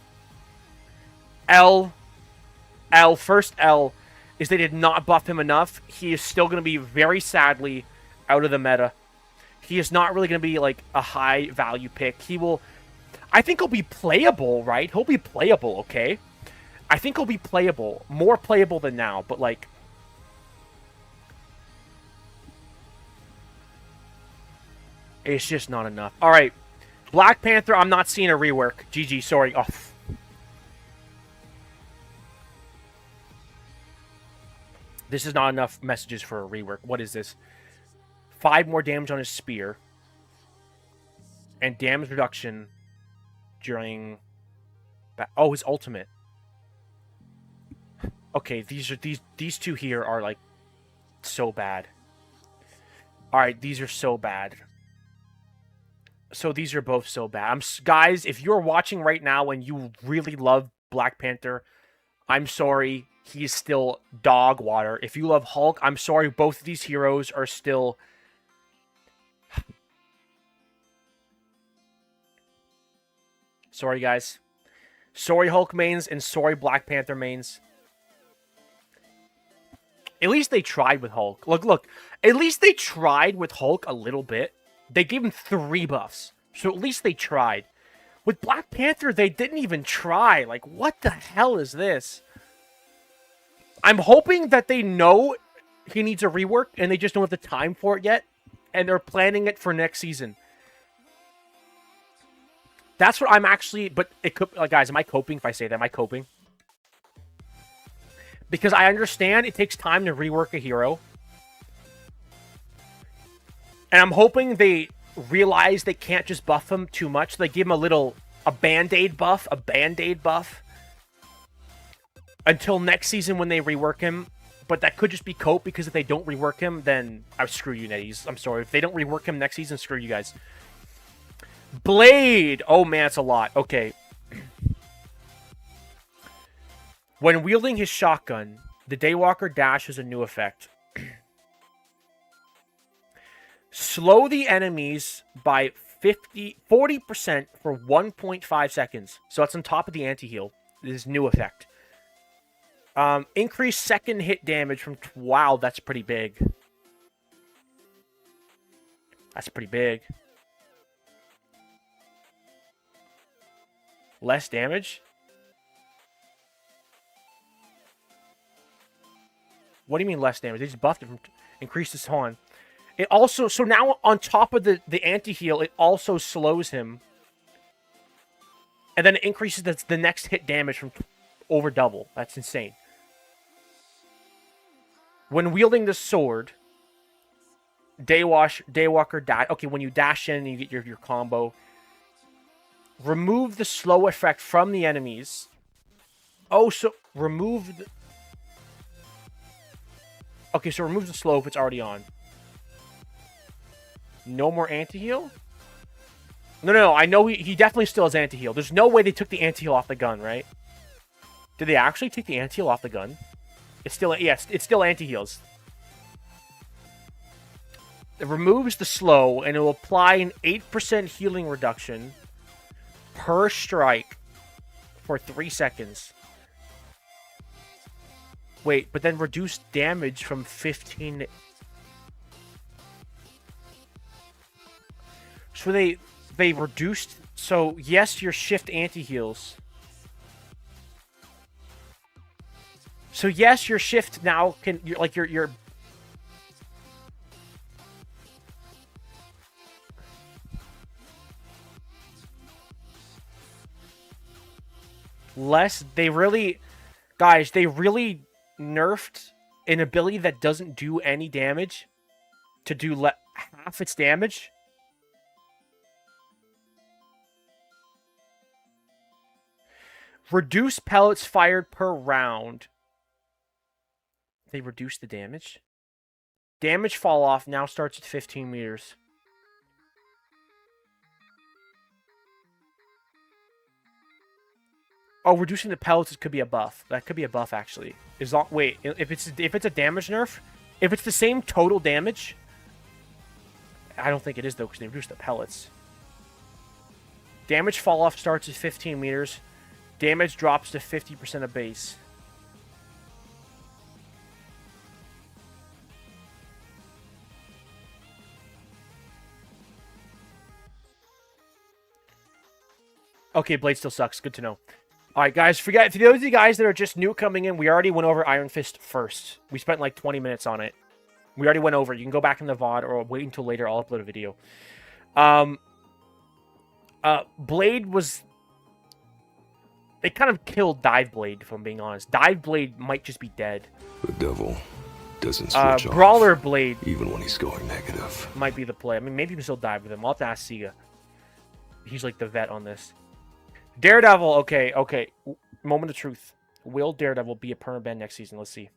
First L is they did not buff him enough. He is still going to be very sadly out of the meta. He is not really going to be like a high value pick. He will... I think he'll be playable, right? He'll be playable, okay? I think he'll be playable. More playable than now, but like... It's just not enough. Alright. Black Panther, I'm not seeing a rework. GG, sorry. Oh. This is not enough messages for a rework. What is this? 5 more damage on his spear. And damage reduction during... Oh, his ultimate. Okay, these two here are like so bad. Alright, these are so bad. So these are both so bad. Guys, if you're watching right now and you really love Black Panther, I'm sorry. He's still dog water. If you love Hulk, I'm sorry. Both of these heroes are still... Sorry, guys. Sorry, Hulk mains, and sorry, Black Panther mains. At least they tried with Hulk. Look. At least they tried with Hulk a little bit. They gave him 3 buffs. So at least they tried. With Black Panther, they didn't even try. Like, what the hell is this? I'm hoping that they know he needs a rework, and they just don't have the time for it yet. And they're planning it for next season. That's what I'm actually... But, it could, guys, am I coping if I say that? Am I coping? Because I understand it takes time to rework a hero. And I'm hoping they realize they can't just buff him too much. They give him a Band-Aid buff. A Band-Aid buff. Until next season when they rework him. But that could just be cope, because if they don't rework him, then... screw you, Netties. I'm sorry. If they don't rework him next season, screw you guys. Blade! Oh, man, it's a lot. Okay. When wielding his shotgun, the Daywalker dash has a new effect. Slow the enemies by 40% for 1.5 seconds. So that's on top of the anti-heal. This new effect. Increased second hit damage from... Wow, that's pretty big. That's pretty big. Less damage? What do you mean less damage? They just buffed it from... Increased his taunt. It also... So now on top of the anti-heal, it also slows him. And then it increases the next hit damage from over double. That's insane. When wielding the sword, Daywalker dash. Okay, when you dash in, you get your combo. Remove the slow effect from the enemies. Oh, so remove the... Okay, so remove the slow if it's already on. No more anti-heal? No. I know he definitely still has anti-heal. There's no way they took the anti-heal off the gun, right? Did they actually take the anti-heal off the gun? It's still... Yes, it's still anti-heals. It removes the slow, and it will apply an 8% healing reduction per strike for 3 seconds. Wait, but then reduce damage from 15... So they reduced... So, yes, your shift anti-heals. So, yes, your shift now can... Like, your less... They really... Guys, they really nerfed an ability that doesn't do any damage to do half its damage. Reduce pellets fired per round. They reduce the damage. Damage fall off now starts at 15 meters. Oh, reducing the pellets could be a buff. That could be a buff, actually. Wait, if it's a damage nerf, if it's the same total damage, I don't think it is though because they reduced the pellets. Damage fall off starts at 15 meters. Damage drops to 50% of base. Okay, Blade still sucks. Good to know. Alright, guys, for those of you guys that are just new coming in, we already went over Iron Fist first. We spent like 20 minutes on it. We already went over it. You can go back in the VOD or wait until later. I'll upload a video. Blade was... They kind of killed Dive Blade, if I'm being honest. Dive Blade might just be dead. The devil doesn't switch off, Brawler Blade even when he's going negative. might be the play. I mean, maybe you can still dive with him. I'll have to ask Siga. He's like the vet on this. Daredevil, okay. Moment of truth. Will Daredevil be a permaban next season? Let's see.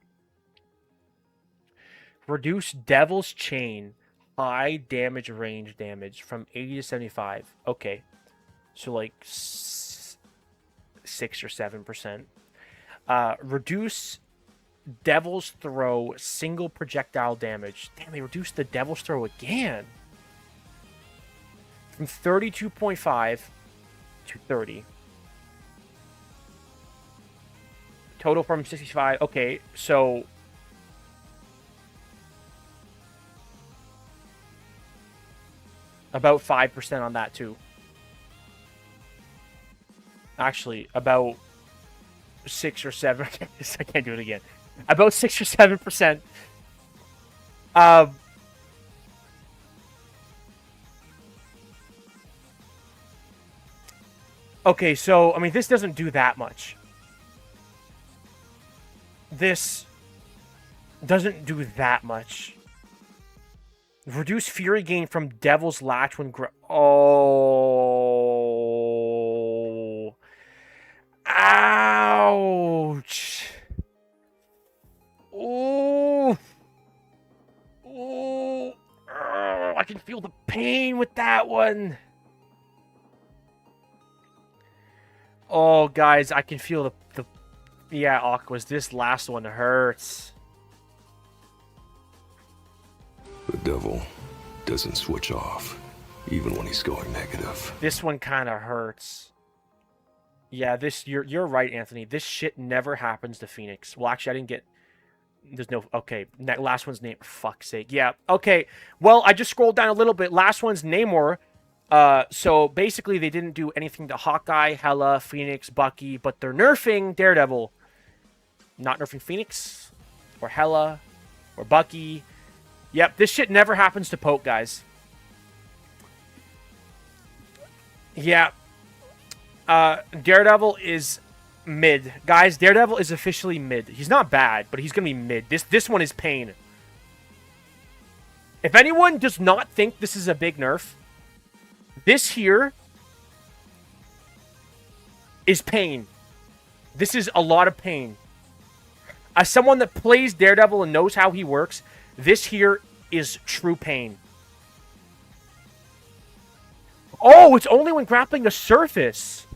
Reduce Devil's Chain high damage range damage from 80 to 75. Okay. So like 6 or 7%. Reduce Devil's Throw single projectile damage. Damn, they reduced the Devil's Throw again. From 32.5 to 30. Total from 65. Okay, so about 5% on that too. Actually, about 6 or 7. I can't do it again. About 6 or 7%. Okay, so, I mean, this doesn't do that much. This doesn't do that much. Reduce fury gain from Devil's Latch when... Oh. Ouch. Ooh. Ooh. I can feel the pain with that one. Oh, guys, I can feel the yeah, Aquas, this last one hurts. The devil doesn't switch off, even when he's going negative. This one kind of hurts. Yeah, you're right, Anthony. This shit never happens to Phoenix. Well, actually, I didn't get. There's no. Okay, last one's name. For fuck's sake. Yeah. Okay. Well, I just scrolled down a little bit. Last one's Namor. So basically, they didn't do anything to Hawkeye, Hela, Phoenix, Bucky, but they're nerfing Daredevil. Not nerfing Phoenix, or Hela, or Bucky. Yep, this shit never happens to Poke, guys. Yeah. Daredevil is mid. Guys, Daredevil is officially mid. He's not bad, but he's going to be mid. This one is pain. If anyone does not think this is a big nerf, this here is pain. This is a lot of pain. As someone that plays Daredevil and knows how he works, this here is true pain. Oh, it's only when grappling the surface.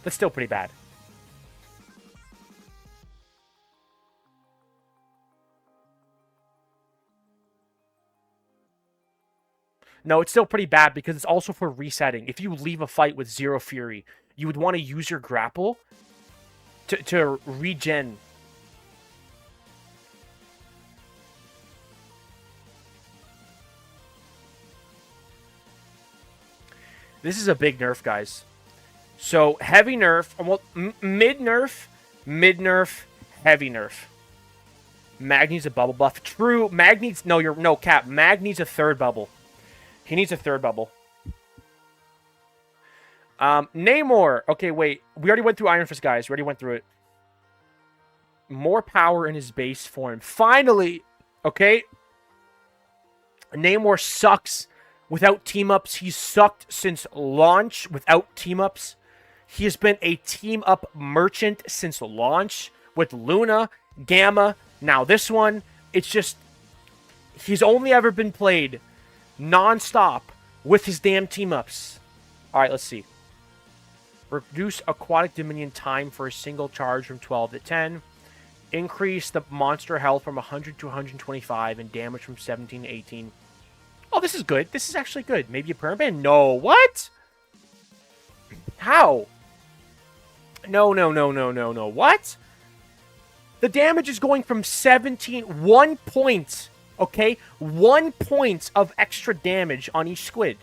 That's still pretty bad. No, it's still pretty bad because it's also for resetting. If you leave a fight with 0 Fury, you would want to use your grapple to regen. This is a big nerf, guys. So, heavy nerf, well, mid nerf, heavy nerf. Mag needs a bubble buff. True, Mag needs, no, Cap. Mag needs a third bubble. He needs a third bubble. Namor. Okay, wait. We already went through Iron Fist, guys. We already went through it. More power in his base form. Finally! Okay. Namor sucks without team-ups. He's sucked since launch without team-ups. He has been a team-up merchant since launch with Luna, Gamma. Now this one, it's just... He's only ever been played non-stop with his damn team-ups. Alright, let's see. Reduce aquatic dominion time for a single charge from 12 to 10. Increase the monster health from 100 to 125 and damage from 17 to 18. Oh, this is good. This is actually good. Maybe a permaban? No. What? How? No. What? The damage is going from 17... 1 point. Okay? 1 point of extra damage on each squid.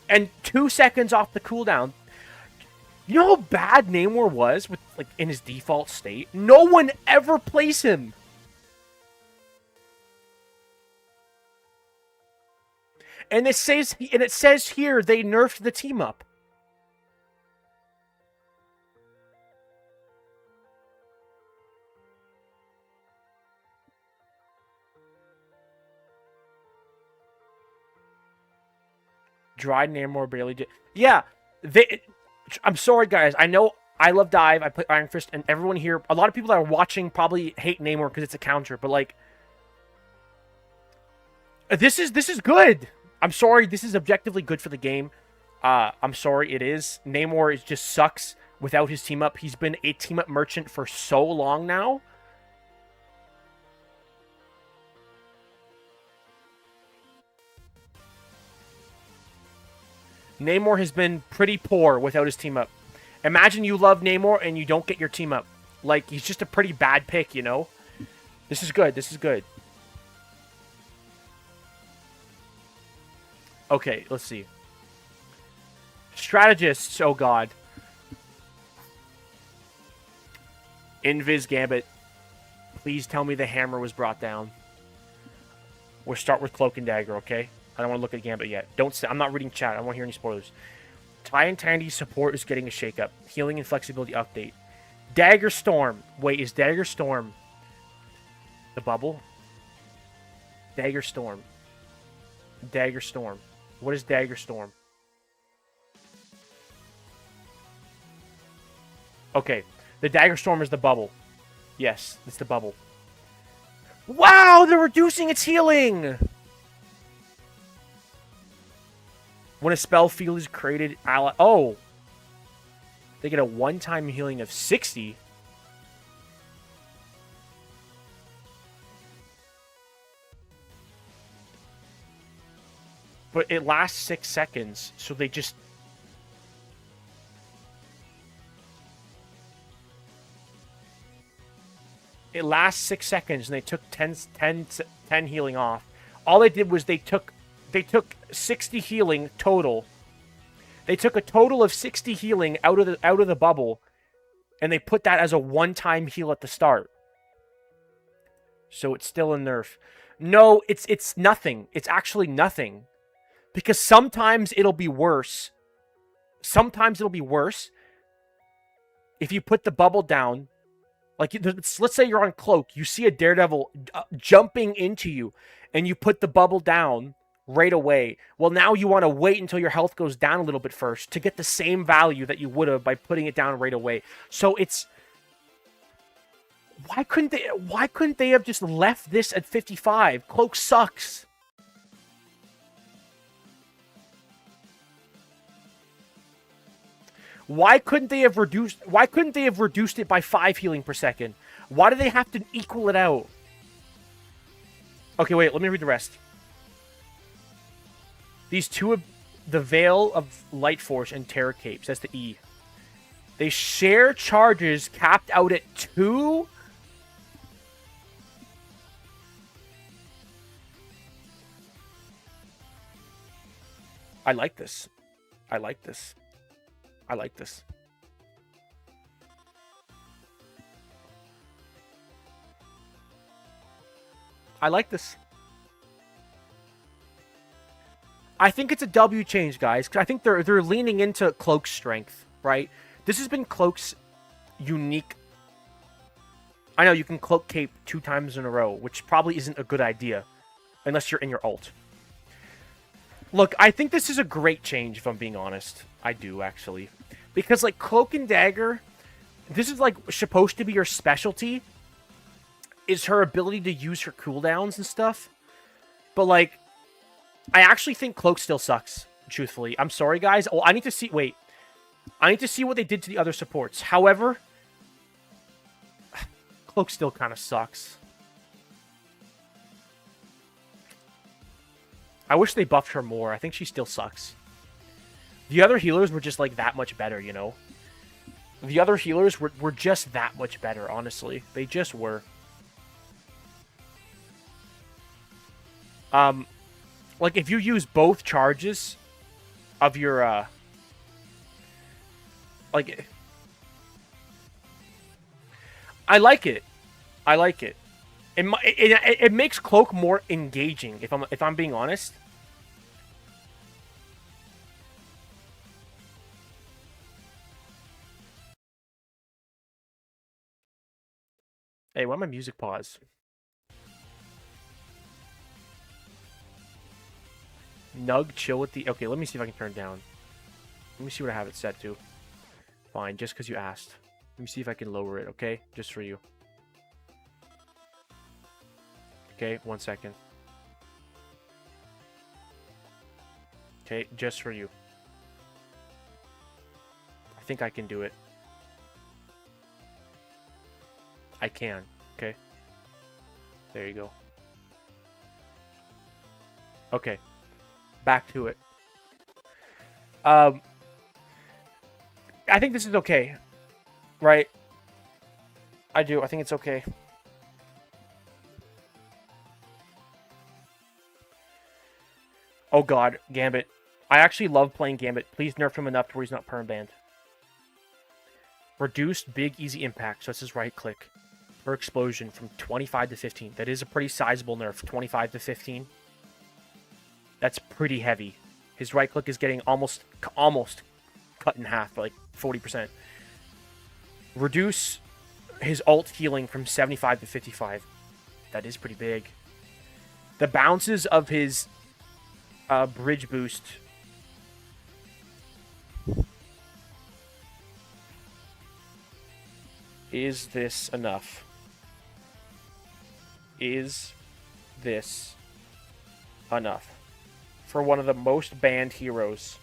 And 2 seconds off the cooldown. You know how bad Namor was with, like, in his default state? No one ever plays him. And it says here they nerfed the team up. Dry Namor barely did. Yeah, I'm sorry, guys. I know I love Dive. I play Iron Fist, and everyone here, a lot of people that are watching probably hate Namor because it's a counter. But like, this is good. I'm sorry. This is objectively good for the game. I'm sorry. It is. Namor just sucks without his team up. He's been a team up merchant for so long now. Namor has been pretty poor without his team up. Imagine you love Namor and you don't get your team up. Like, he's just a pretty bad pick, you know? This is good. This is good. Okay, let's see. Strategists, oh god. Invis Gambit. Please tell me the hammer was brought down. We'll start with Cloak and Dagger, okay? I don't want to look at Gambit yet. I'm not reading chat. I don't want to hear any spoilers. Ty and Tandy's support is getting a shakeup. Healing and flexibility update. Dagger Storm. Wait, is Dagger Storm the bubble? Dagger Storm. Dagger Storm. What is Dagger Storm? Okay. The Dagger Storm is the bubble. Yes, it's the bubble. Wow, they're reducing its healing! When a spell field is created, oh! They get a one-time healing of 60. but it lasts 6 seconds, so they just... It lasts 6 seconds, and they took 10 healing off. All they did was they took 60 healing total. They took a total of 60 healing out of the bubble, and they put that as a one-time heal at the start. So it's still a nerf. No, it's nothing. It's actually nothing. Because sometimes it'll be worse. Sometimes it'll be worse if you put the bubble down. Like, let's say you're on Cloak. You see a Daredevil jumping into you, and you put the bubble down right away. Well, now you want to wait until your health goes down a little bit first to get the same value that you would have by putting it down right away. So it's... Why couldn't they have just left this at 55? Cloak sucks. Why couldn't they have reduced it by 5 healing per second? Why do they have to equal it out? Okay, wait, let me read the rest. These two, the Veil of Light Force and Terror Capes, that's the E. They share charges capped out at 2? I like this. I like this. I like this. I like this. I think it's a W change, guys. I think they're leaning into Cloak's strength, right? This has been Cloak's unique... I know you can Cloak Cape 2 times in a row, which probably isn't a good idea. Unless you're in your ult. Look, I think this is a great change, if I'm being honest. I do, actually. Because, like, Cloak and Dagger, this is, like, supposed to be her specialty, is her ability to use her cooldowns and stuff. But, like, I actually think Cloak still sucks, truthfully. I'm sorry, guys. Oh, I need to see... Wait. I need to see what they did to the other supports. However, Cloak still kind of sucks. I wish they buffed her more. I think she still sucks. The other healers were just, like, that much better, you know? The other healers were just that much better, honestly. They just were. Like, if you use both charges of your, like... I like it. I like it. It makes Cloak more engaging, if I'm being honest. Hey, why my music pause? Nug, chill with the... Okay, let me see if I can turn it down. Let me see what I have it set to. Fine, just because you asked. Let me see if I can lower it, okay? Just for you. Okay, 1 second. Okay, just for you. I think I can do it. I can, okay? There you go. Okay. Back to it. I think this is okay. Right? I do. I think it's okay. Oh god, Gambit. I actually love playing Gambit. Please nerf him enough to where he's not perm banned. Reduced big easy impact. So this is right click. Per explosion from 25 to 15. That is a pretty sizable nerf. 25 to 15. That's pretty heavy. His right click is getting almost cut in half, like 40%. Reduce his ult healing from 75 to 55. That is pretty big. The bounces of his bridge boost. Is this enough? Is this enough for one of the most banned heroes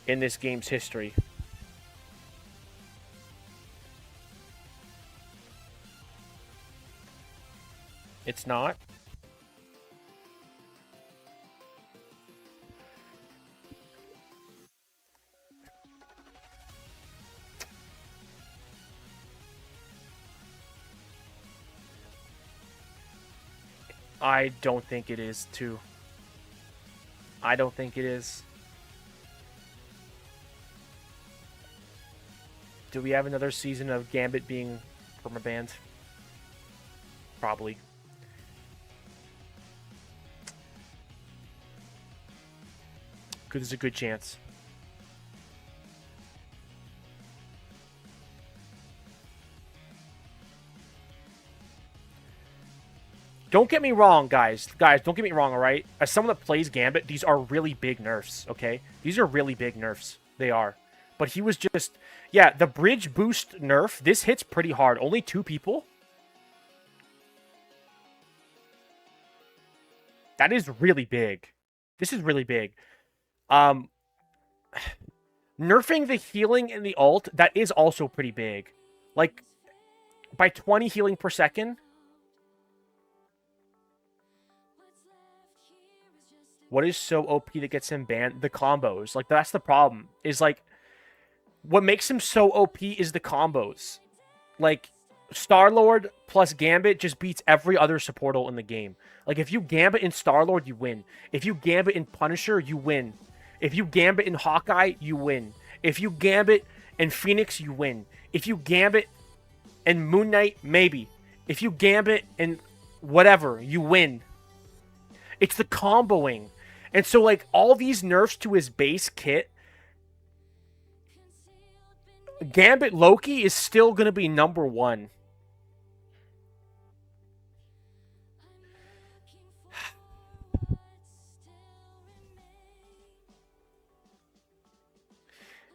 in this game's history? It's not. I don't think it is, too. I don't think it is. Do we have another season of Gambit being permabanned? Probably. There's a good chance. Don't get me wrong, guys. Guys, don't get me wrong, all right? As someone that plays Gambit, these are really big nerfs, okay? These are really big nerfs. They are. But he was just... Yeah, the bridge boost nerf, this hits pretty hard. Only 2 people? That is really big. This is really big. Nerfing the healing and the ult, that is also pretty big. Like, by 20 healing per second... What is so OP that gets him banned? The combos. Like, that's the problem. Is, like, what makes him so OP is the combos. Like, Star-Lord plus Gambit just beats every other supportal in the game. Like, if you Gambit in Star-Lord, you win. If you Gambit in Punisher, you win. If you Gambit in Hawkeye, you win. If you Gambit in Phoenix, you win. If you Gambit in Moon Knight, maybe. If you Gambit in whatever, you win. It's the comboing. And so, like, all these nerfs to his base kit, Gambit Loki is still going to be number 1.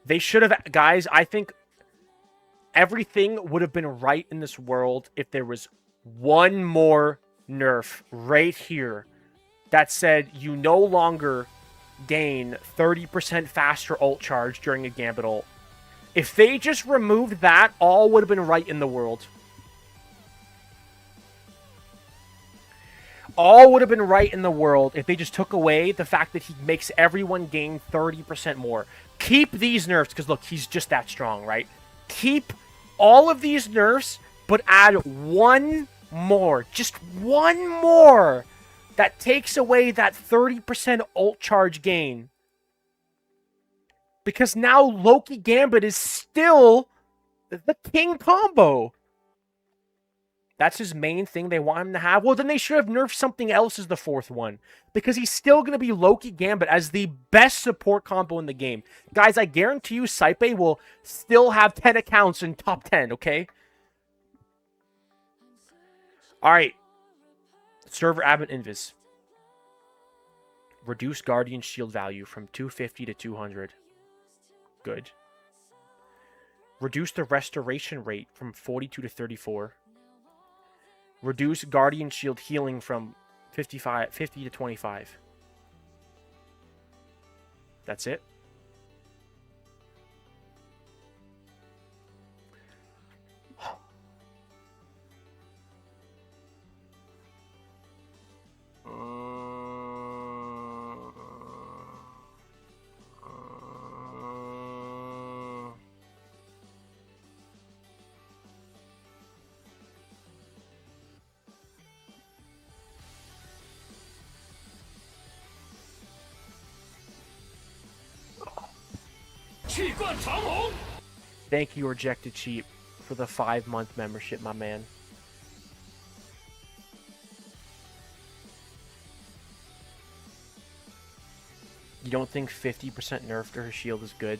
They should have... Guys, I think everything would have been right in this world if there was one more nerf right here that said you no longer gain 30% faster ult charge during a Gambit ult. If they just removed that, all would have been right in the world. All would have been right in the world if they just took away the fact that he makes everyone gain 30% more. Keep these nerfs, because look, he's just that strong, right? Keep all of these nerfs, but add one more. Just one more that takes away that 30% ult charge gain. Because now Loki Gambit is still the king combo. That's his main thing they want him to have. Well, then they should have nerfed something else as the 4th one. Because he's still going to be Loki Gambit as the best support combo in the game. Guys, I guarantee you Saipe will still have 10 accounts in top 10, okay? Alright. Server admin invis. Reduce Guardian shield value from 250 to 200. Good. Reduce the restoration rate from 42 to 34. Reduce Guardian shield healing from 50 to 25. That's it. Thank you, Rejected Cheap, for the 5-month membership, my man. You don't think 50% nerf to her shield is good?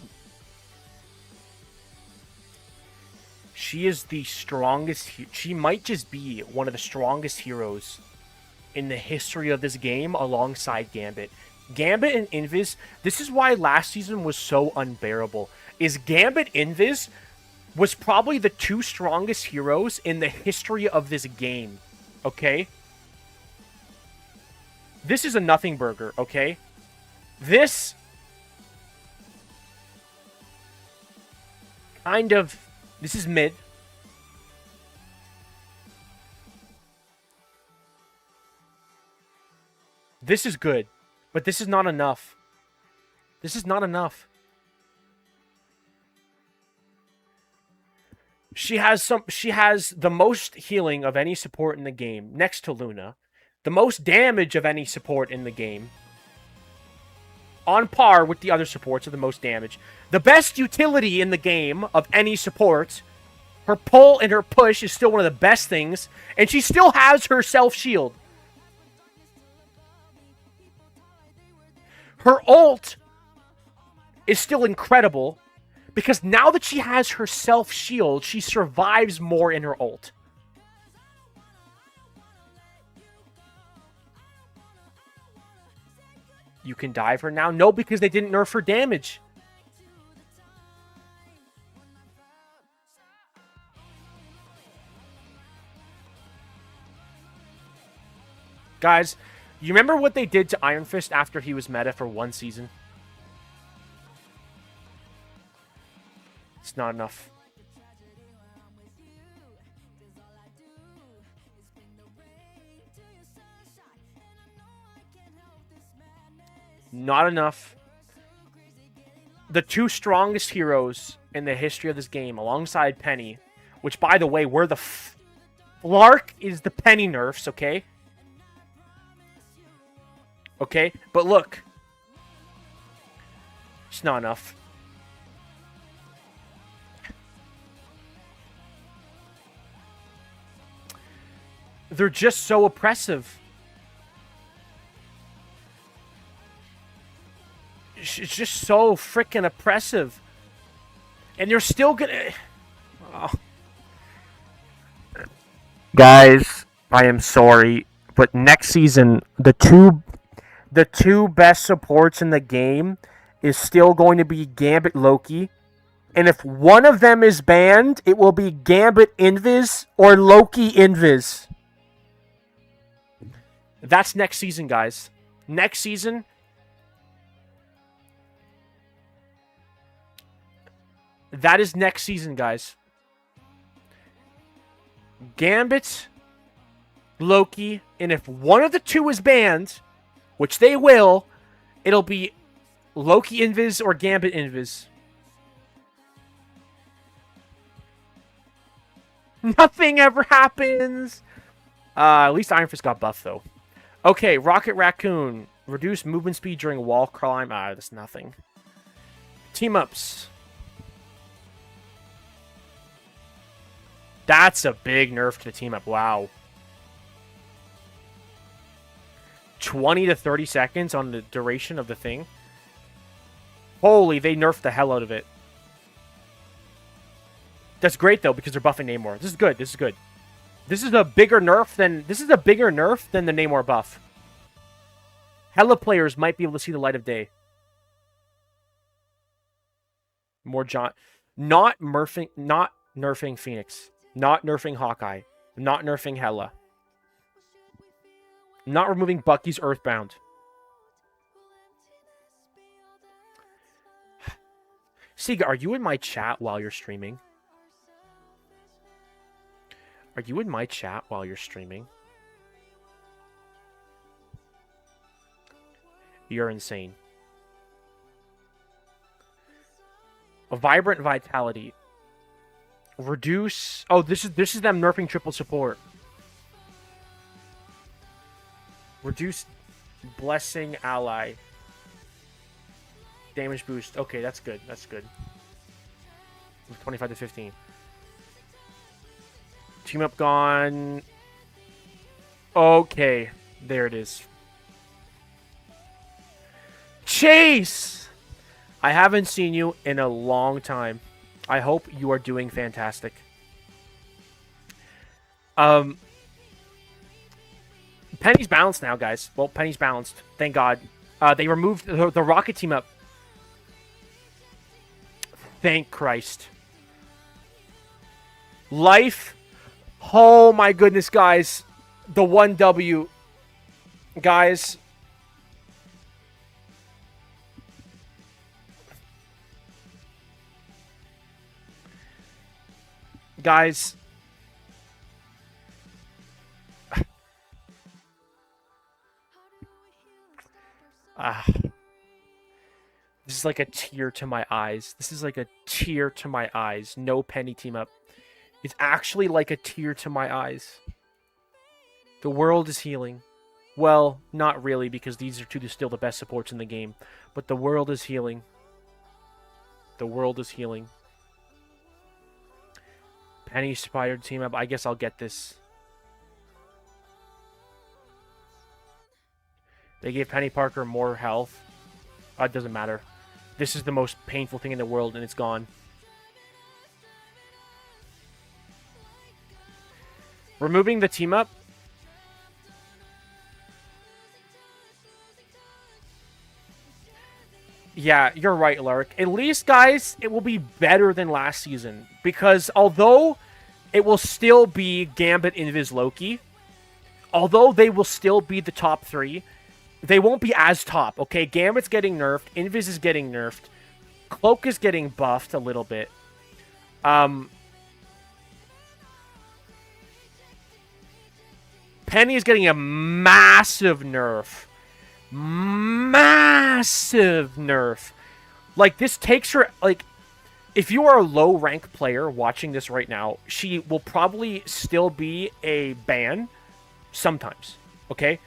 She is the strongest... She might just be one of the strongest heroes in the history of this game alongside Gambit. Gambit and Invis, this is why last season was so unbearable. Is Gambit Invis was probably the 2 strongest heroes in the history of this game. Okay? This is a nothing burger, okay? This kind of... This is mid. This is good. But this is not enough. This is not enough. She has the most healing of any support in the game, next to Luna. The most damage of any support in the game. On par with the other supports of the most damage. The best utility in the game of any support. Her pull and her push is still one of the best things. And she still has her self-shield. Her ult is still incredible. Because now that she has her self-shield, she survives more in her ult. You can dive her now? No, because they didn't nerf her damage. Guys, you remember what they did to Iron Fist after he was meta for 1 season? It's not enough. Not enough. The 2 strongest heroes in the history of this game, alongside Penny, which, by the way, were the... Lark is the Penny nerfs, okay? Okay, but look. It's not enough. They're just so oppressive. It's just so freaking oppressive. And you're still gonna... Oh. Guys, I am sorry, but next season, the two best supports in the game is still going to be Gambit Loki. And if one of them is banned, it will be Gambit Invis or Loki Invis. That's next season, guys. Next season... That is next season, guys. Gambit, Loki, and if one of the 2 is banned, which they will, it'll be Loki Invis or Gambit Invis. Nothing ever happens. At least Iron Fist got buffed, though. Okay, Rocket Raccoon. Reduce movement speed during wall climb. That's nothing. Team-ups. That's a big nerf to the team-up. Wow. 20 to 30 seconds on the duration of the thing. Holy, they nerfed the hell out of it. That's great, though, because they're buffing Namor. This is good. This is good. This is a bigger nerf than... This is a bigger nerf than the Namor buff. Hella players might be able to see the light of day. More John... Not nerfing Phoenix. Not nerfing Hawkeye. Not nerfing Hela. Not removing Bucky's Earthbound. Siga, are you in my chat while you're streaming? Are you in my chat while you're streaming? You're insane. A Vibrant Vitality. Reduce... Oh, this is them nerfing triple support. Reduce Blessing Ally. Damage boost. Okay, that's good. That's good. 25 to 15. Team up gone. Okay. There it is. Chase! I haven't seen you in a long time. I hope you are doing fantastic. Penny's balanced now, guys. Well, Penny's balanced. Thank God. They removed the Rocket team up. Thank Christ. Life. Oh my goodness, guys. The 1W. Guys. Guys. This is like a tear to my eyes. This is like a tear to my eyes. No Penny team up. It's actually like a tear to my eyes. The world is healing. Well, not really, because these are still the best supports in the game. But the world is healing. The world is healing. Penny Spider team up. I guess I'll get this. They gave Penny Parker more health. It doesn't matter. This is the most painful thing in the world, and it's gone. Removing the team up. Yeah, you're right, Lark. At least, guys, it will be better than last season. Because although it will still be Gambit, Invis, Loki, although they will still be the top 3, they won't be as top, okay? Gambit's getting nerfed. Invis is getting nerfed. Cloak is getting buffed a little bit. Penny is getting a massive nerf. Massive nerf. Like, this takes her... Like, if you are a low-rank player watching this right now, she will probably still be a ban sometimes, okay?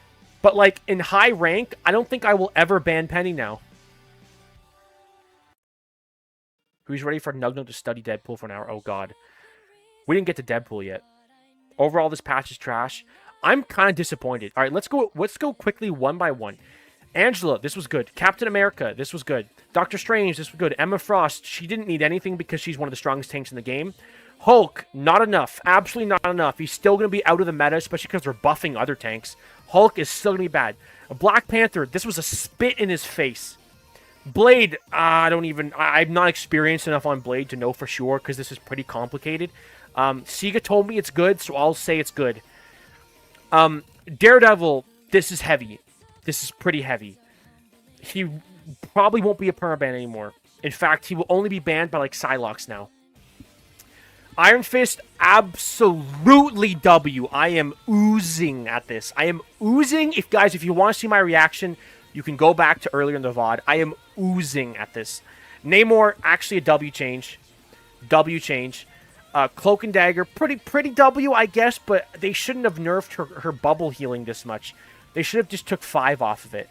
But, like, in high rank, I don't think I will ever ban Penny now. Who's ready for Nugnug to study Deadpool for an hour? Oh, God. We didn't get to Deadpool yet. Overall, this patch is trash. I'm kind of disappointed. All right, let's go quickly one by one. Angela, this was good. Captain America, this was good. Doctor Strange, this was good. Emma Frost, she didn't need anything because she's one of the strongest tanks in the game. Hulk, not enough. Absolutely not enough. He's still going to be out of the meta, especially because they're buffing other tanks. Hulk is still going to be bad. Black Panther, this was a spit in his face. Blade, I'm not experienced enough on Blade to know for sure because this is pretty complicated. Sega told me it's good, so I'll say it's good. Daredevil, this is heavy. This is pretty heavy. He probably won't be a permaban anymore. In fact, he will only be banned by, like, Psylocke now. Iron Fist, absolutely W. I am oozing at this. I am oozing. If you want to see my reaction, you can go back to earlier in the VOD. I am oozing at this. Namor, actually a W change. W change. Cloak and Dagger, pretty W, I guess, but they shouldn't have nerfed her bubble healing this much. They should have just took 5 off of it.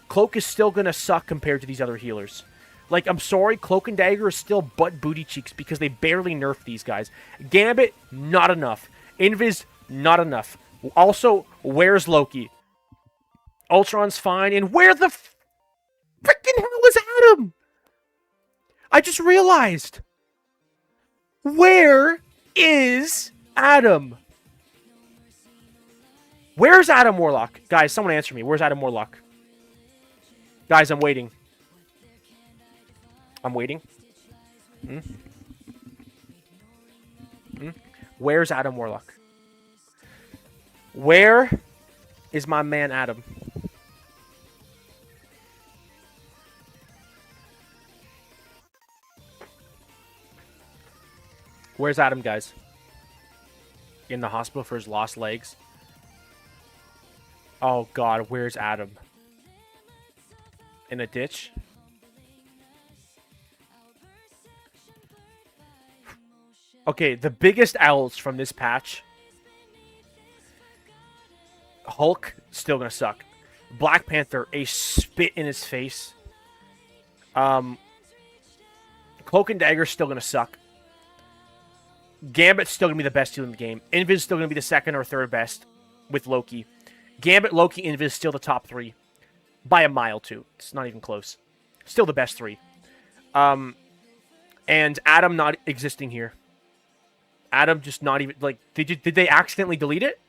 Cloak is still going to suck compared to these other healers. Like, I'm sorry, Cloak and Dagger is still butt booty cheeks because they barely nerfed these guys. Gambit, not enough. Invis, not enough. Also, where's Loki? Ultron's fine, and where the frickin' hell is Adam? I just realized. Where is Adam? Where's Adam Warlock? Guys, someone answer me. Where's Adam Warlock? Guys, I'm waiting. I'm waiting. Where's Adam Warlock? Where is my man Adam? Where's Adam, guys? In the hospital for his lost legs. Oh, God, where's Adam? In a ditch? Okay, the biggest L's from this patch. Hulk, still gonna suck. Black Panther, a spit in his face. Cloak and Dagger, still gonna suck. Gambit's still gonna be the best healer in the game. Invis still gonna be the second or third best with Loki. Gambit, Loki, Invis still the top 3. By a mile, too. It's not even close. Still the best 3. And Adam not existing here. Adam just not even... Like, did they accidentally delete it?